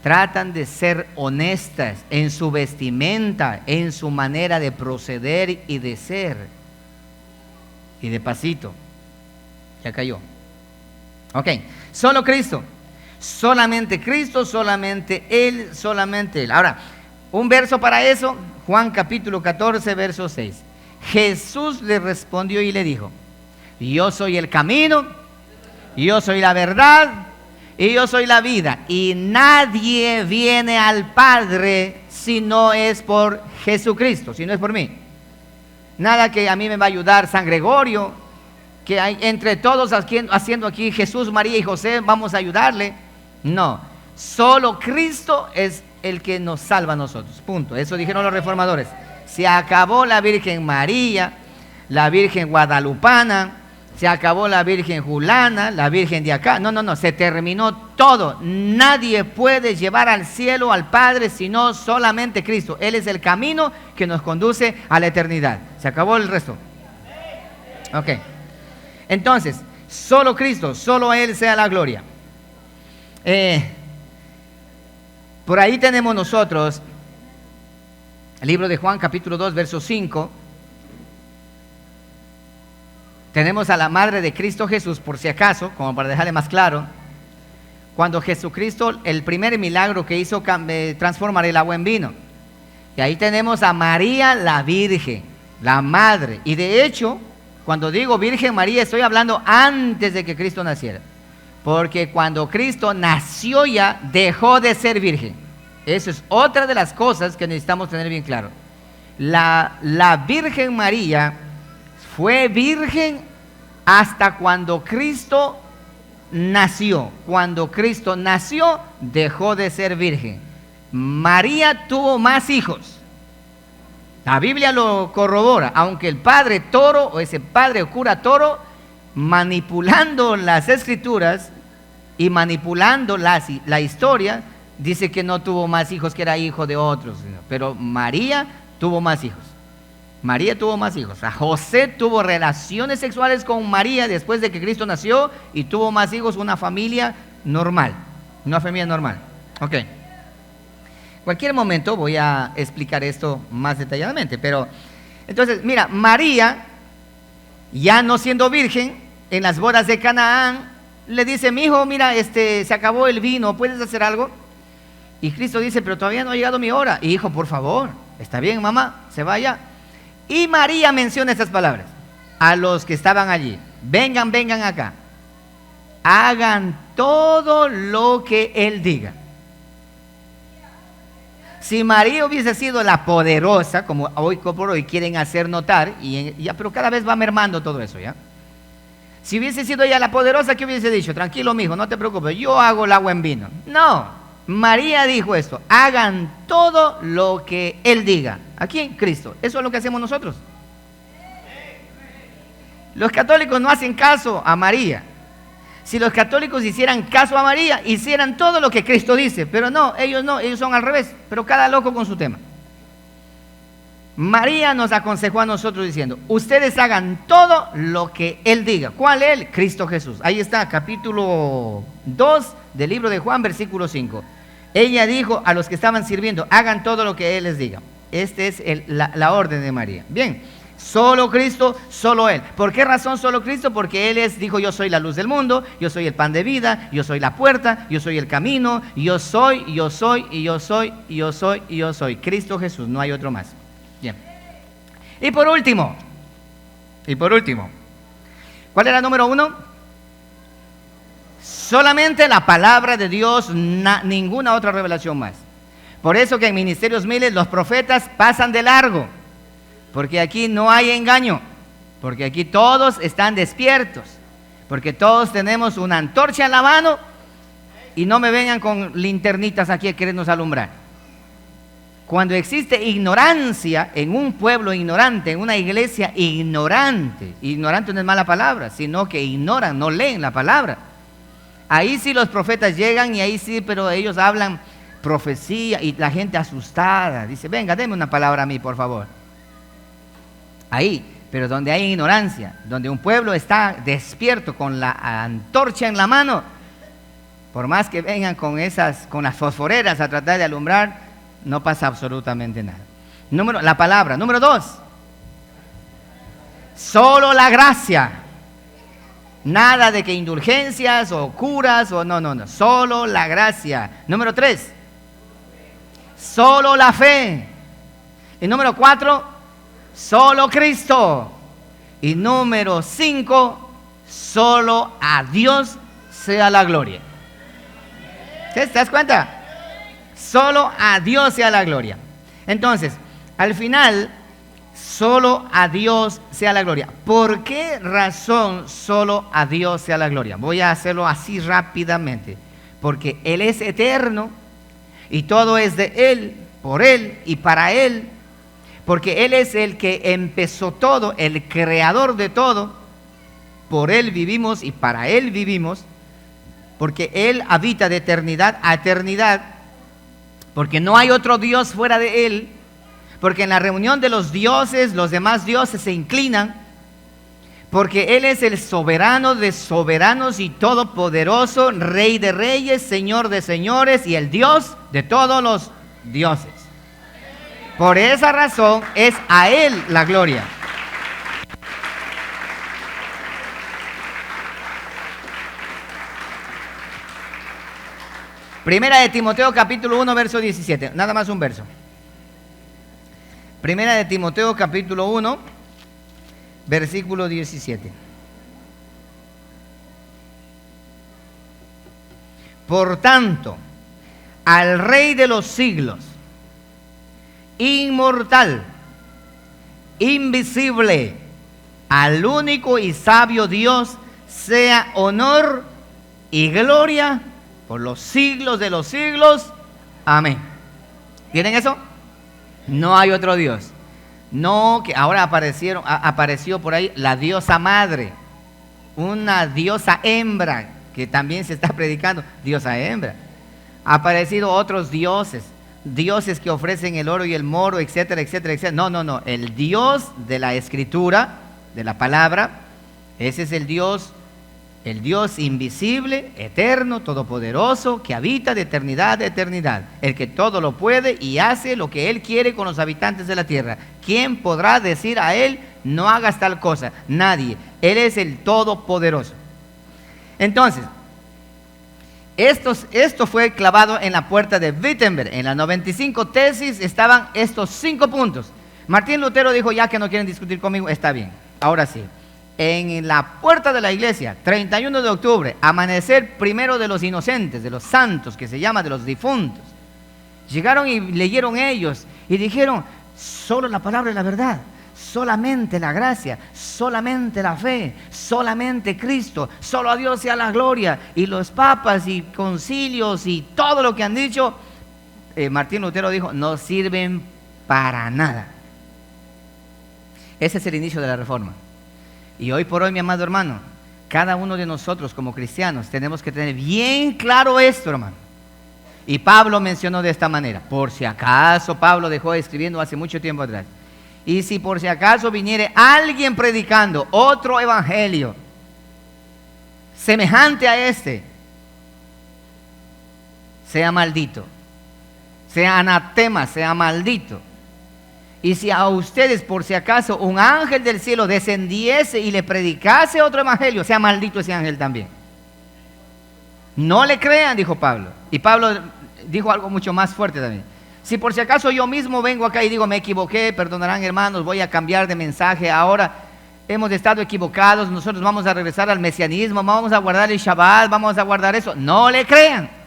tratan de ser honestas en su vestimenta, en su manera de proceder y de ser. Y de pasito, ya cayó. Ok, solo Cristo, solamente Cristo, solamente Él, solamente Él. Ahora, un verso para eso, Juan capítulo 14, verso 6. Jesús le respondió y le dijo: yo soy el camino, yo soy la verdad y yo soy la vida, y nadie viene al Padre si no es por Jesucristo, si no es por mí. Nada que a mí me va a ayudar San Gregorio, que hay entre todos haciendo aquí Jesús, María y José, vamos a ayudarle. No, solo Cristo es el que nos salva a nosotros, punto. Eso dijeron los reformadores. Se acabó la Virgen María, la Virgen Guadalupana, se acabó la Virgen Julana, la Virgen de acá. No, se terminó todo. Nadie puede llevar al cielo, al Padre, sino solamente Cristo. Él es el camino que nos conduce a la eternidad. Se acabó el resto. Ok. Entonces, solo Cristo, solo Él sea la gloria. Por ahí tenemos nosotros el libro de Juan, capítulo 2, verso 5. Tenemos a la madre de Cristo Jesús, por si acaso, como para dejarle más claro. Cuando Jesucristo, el primer milagro que hizo, transformar el agua en vino. Y ahí tenemos a María la Virgen, la madre. Y de hecho, cuando digo Virgen María, estoy hablando antes de que Cristo naciera. Porque cuando Cristo nació ya, dejó de ser virgen. Eso es otra de las cosas que necesitamos tener bien claro. La Virgen María fue virgen hasta cuando Cristo nació. Cuando Cristo nació, dejó de ser virgen. María tuvo más hijos. La Biblia lo corrobora, aunque el padre Toro, o ese padre o cura Toro, manipulando las escrituras y manipulando la historia, dice que no tuvo más hijos, que era hijo de otros. Pero María tuvo más hijos. María tuvo más hijos. A José tuvo relaciones sexuales con María después de que Cristo nació y tuvo más hijos, una familia normal. Una familia normal. Ok. Cualquier momento voy a explicar esto más detalladamente, pero entonces, mira, María, ya no siendo virgen, en las bodas de Canaán, le dice: mi hijo, mira, se acabó el vino, ¿puedes hacer algo? Y Cristo dice: pero todavía no ha llegado mi hora. Hijo, por favor, está bien, mamá, se vaya. Y María menciona estas palabras a los que estaban allí: vengan acá, hagan todo lo que Él diga. Si María hubiese sido la poderosa, como hoy por hoy quieren hacer notar, pero cada vez va mermando todo eso, ¿ya? Si hubiese sido ella la poderosa, ¿qué hubiese dicho? Tranquilo, mijo, no te preocupes, yo hago el agua en vino. No, María dijo esto: hagan todo lo que Él diga. ¿A quién? Cristo. Eso es lo que hacemos nosotros. Los católicos no hacen caso a María. Si los católicos hicieran caso a María, hicieran todo lo que Cristo dice, pero no, ellos son al revés, pero cada loco con su tema. María nos aconsejó a nosotros diciendo: ustedes hagan todo lo que Él diga. ¿Cuál Él? Cristo Jesús. Ahí está, capítulo 2 del libro de Juan, versículo 5. Ella dijo a los que estaban sirviendo: hagan todo lo que Él les diga. Esta es la orden de María. Bien. Solo Cristo, solo Él. ¿Por qué razón solo Cristo? Porque Él dijo: yo soy la luz del mundo, yo soy el pan de vida, yo soy la puerta, yo soy el camino, yo soy. Cristo Jesús, no hay otro más. Bien. Y por último, ¿cuál era el número 1? Solamente la palabra de Dios, ninguna otra revelación más. Por eso que en ministerios miles los profetas pasan de largo. Porque aquí no hay engaño, porque aquí todos están despiertos, porque todos tenemos una antorcha en la mano y no me vengan con linternitas aquí a querernos alumbrar. Cuando existe ignorancia en un pueblo ignorante, en una iglesia ignorante, ignorante no es mala palabra, sino que ignoran, no leen la palabra. Ahí sí los profetas llegan y ahí sí, pero ellos hablan profecía y la gente asustada. Dice, venga, deme una palabra a mí, por favor. Ahí, pero donde hay ignorancia, donde un pueblo está despierto con la antorcha en la mano, por más que vengan con las fosforeras a tratar de alumbrar, no pasa absolutamente nada. La palabra. Número 2. Solo la gracia. Nada de que indulgencias o curas o no. Solo la gracia. Número 3. Solo la fe. Y número 4. Solo Cristo. Y número 5. Solo a Dios sea la gloria. ¿Te das cuenta? Solo a Dios sea la gloria. Entonces, al final, solo a Dios sea la gloria. ¿Por qué razón solo a Dios sea la gloria? Voy a hacerlo así rápidamente. Porque Él es eterno y todo es de Él, por Él y para Él. Porque Él es el que empezó todo, el creador de todo. Por Él vivimos y para Él vivimos. Porque Él habita de eternidad a eternidad. Porque no hay otro Dios fuera de Él. Porque en la reunión de los dioses, los demás dioses se inclinan. Porque Él es el soberano de soberanos y todopoderoso, Rey de reyes, Señor de señores y el Dios de todos los dioses. Por esa razón es a Él la gloria. Primera de Timoteo capítulo 1 verso 17, nada más un verso. Primera de Timoteo capítulo 1 versículo 17. Por tanto, al Rey de los siglos, inmortal, invisible, al único y sabio Dios, sea honor y gloria por los siglos de los siglos. Amén. ¿Tienen eso? No hay otro Dios. No, que ahora apareció por ahí la diosa madre, una diosa hembra, que también se está predicando, diosa hembra. Ha aparecido otros dioses, dioses que ofrecen el oro y el moro, etcétera, etcétera, etcétera. No. El Dios de la Escritura, de la palabra, ese es el Dios invisible, eterno, todopoderoso, que habita de eternidad a eternidad, el que todo lo puede y hace lo que Él quiere con los habitantes de la tierra. ¿Quién podrá decir a Él, no hagas tal cosa? Nadie. Él es el todopoderoso. Entonces, esto fue clavado en la puerta de Wittenberg. En las 95 tesis estaban estos 5 puntos. Martín Lutero dijo, ya que no quieren discutir conmigo, está bien, ahora sí. En la puerta de la iglesia, 31 de octubre, amanecer primero de los inocentes, de los santos, que se llama de los difuntos. Llegaron y leyeron ellos y dijeron, solo la palabra es la verdad, solamente la gracia, solamente la fe, solamente Cristo, solo a Dios sea la gloria. Y los papas y concilios y todo lo que han dicho, Martín Lutero dijo, no sirven para nada. Ese es el inicio de la Reforma. Y hoy por hoy, mi amado hermano, cada uno de nosotros como cristianos tenemos que tener bien claro esto, hermano. Y Pablo mencionó de esta manera, por si acaso, Pablo dejó escribiendo hace mucho tiempo atrás. Y si por si acaso viniere alguien predicando otro evangelio semejante a este, sea maldito, sea anatema, sea maldito. Y si a ustedes, por si acaso, un ángel del cielo descendiese y le predicase otro evangelio, sea maldito ese ángel también. No le crean, dijo Pablo. Y Pablo dijo algo mucho más fuerte también. Si por si acaso yo mismo vengo acá y digo, me equivoqué, perdonarán hermanos, voy a cambiar de mensaje ahora, hemos estado equivocados, nosotros vamos a regresar al mesianismo, vamos a guardar el Shabbat, vamos a guardar eso, no le crean.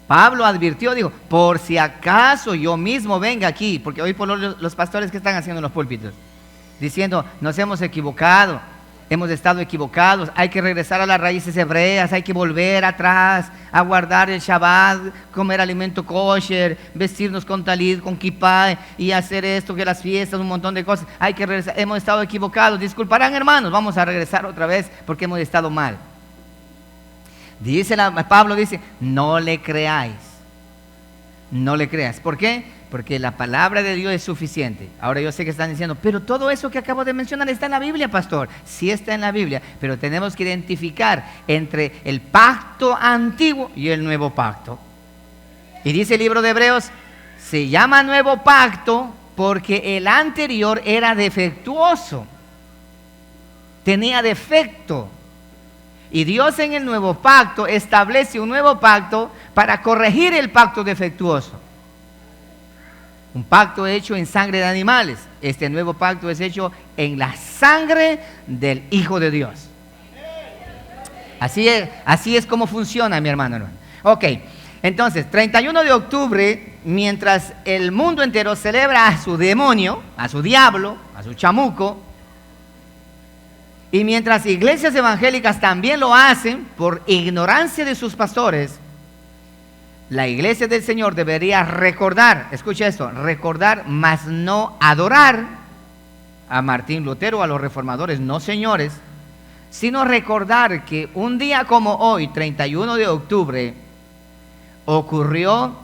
Pablo advirtió, dijo, por si acaso yo mismo venga aquí, porque hoy por los pastores que están haciendo en los púlpitos, diciendo, nos hemos equivocado, hemos estado equivocados, hay que regresar a las raíces hebreas, hay que volver atrás, a guardar el Shabbat, comer alimento kosher, vestirnos con talit, con kippah y hacer esto, que las fiestas, un montón de cosas. Hay que regresar, hemos estado equivocados, disculparán hermanos, vamos a regresar otra vez porque hemos estado mal. Pablo dice, no le creáis. No le creas. ¿Por qué? Porque la palabra de Dios es suficiente. Ahora yo sé que están diciendo, pero todo eso que acabo de mencionar está en la Biblia, pastor. Sí está en la Biblia, pero tenemos que identificar entre el pacto antiguo y el nuevo pacto. Y dice el libro de Hebreos, se llama nuevo pacto porque el anterior era defectuoso. Tenía defecto. Y Dios en el nuevo pacto establece un nuevo pacto para corregir el pacto defectuoso. Un pacto hecho en sangre de animales. Este nuevo pacto es hecho en la sangre del Hijo de Dios. Así es como funciona, mi hermano. Ok, entonces, 31 de octubre, mientras el mundo entero celebra a su demonio, a su diablo, a su chamuco, y mientras iglesias evangélicas también lo hacen por ignorancia de sus pastores, la iglesia del Señor debería recordar, escucha esto, recordar, mas no adorar a Martín Lutero, a los reformadores, no señores, sino recordar que un día como hoy, 31 de octubre, ocurrió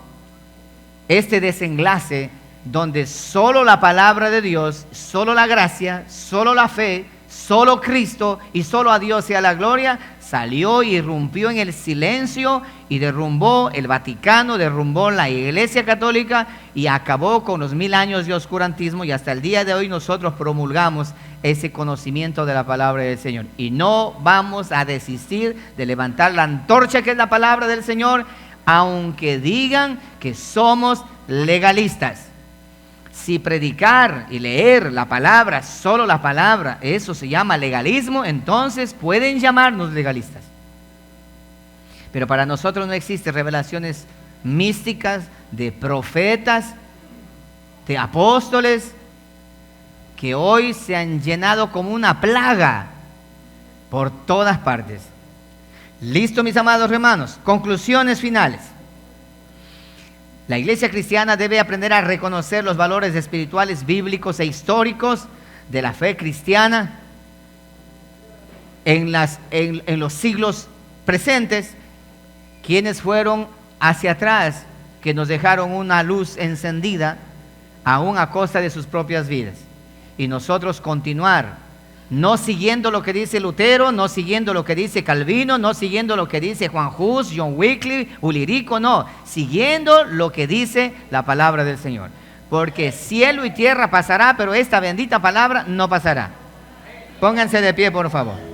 este desenlace donde solo la palabra de Dios, solo la gracia, solo la fe, solo Cristo y solo a Dios sea la gloria, salió y irrumpió en el silencio y derrumbó el Vaticano, derrumbó la Iglesia Católica y acabó con los 1000 años de oscurantismo, y hasta el día de hoy nosotros promulgamos ese conocimiento de la palabra del Señor. Y no vamos a desistir de levantar la antorcha que es la palabra del Señor, aunque digan que somos legalistas. Si predicar y leer la palabra, solo la palabra, eso se llama legalismo, entonces pueden llamarnos legalistas. Pero para nosotros no existen revelaciones místicas de profetas, de apóstoles, que hoy se han llenado como una plaga por todas partes. Listo, mis amados hermanos, conclusiones finales. La iglesia cristiana debe aprender a reconocer los valores espirituales, bíblicos e históricos de la fe cristiana en los siglos presentes, quienes fueron hacia atrás, que nos dejaron una luz encendida, aún a costa de sus propias vidas. Y nosotros continuar, no siguiendo lo que dice Lutero, no siguiendo lo que dice Calvino, no siguiendo lo que dice Juan Hus, John Wycliffe, Ulirico, no, siguiendo lo que dice la palabra del Señor. Porque cielo y tierra pasará, pero esta bendita palabra no pasará. Pónganse de pie, por favor.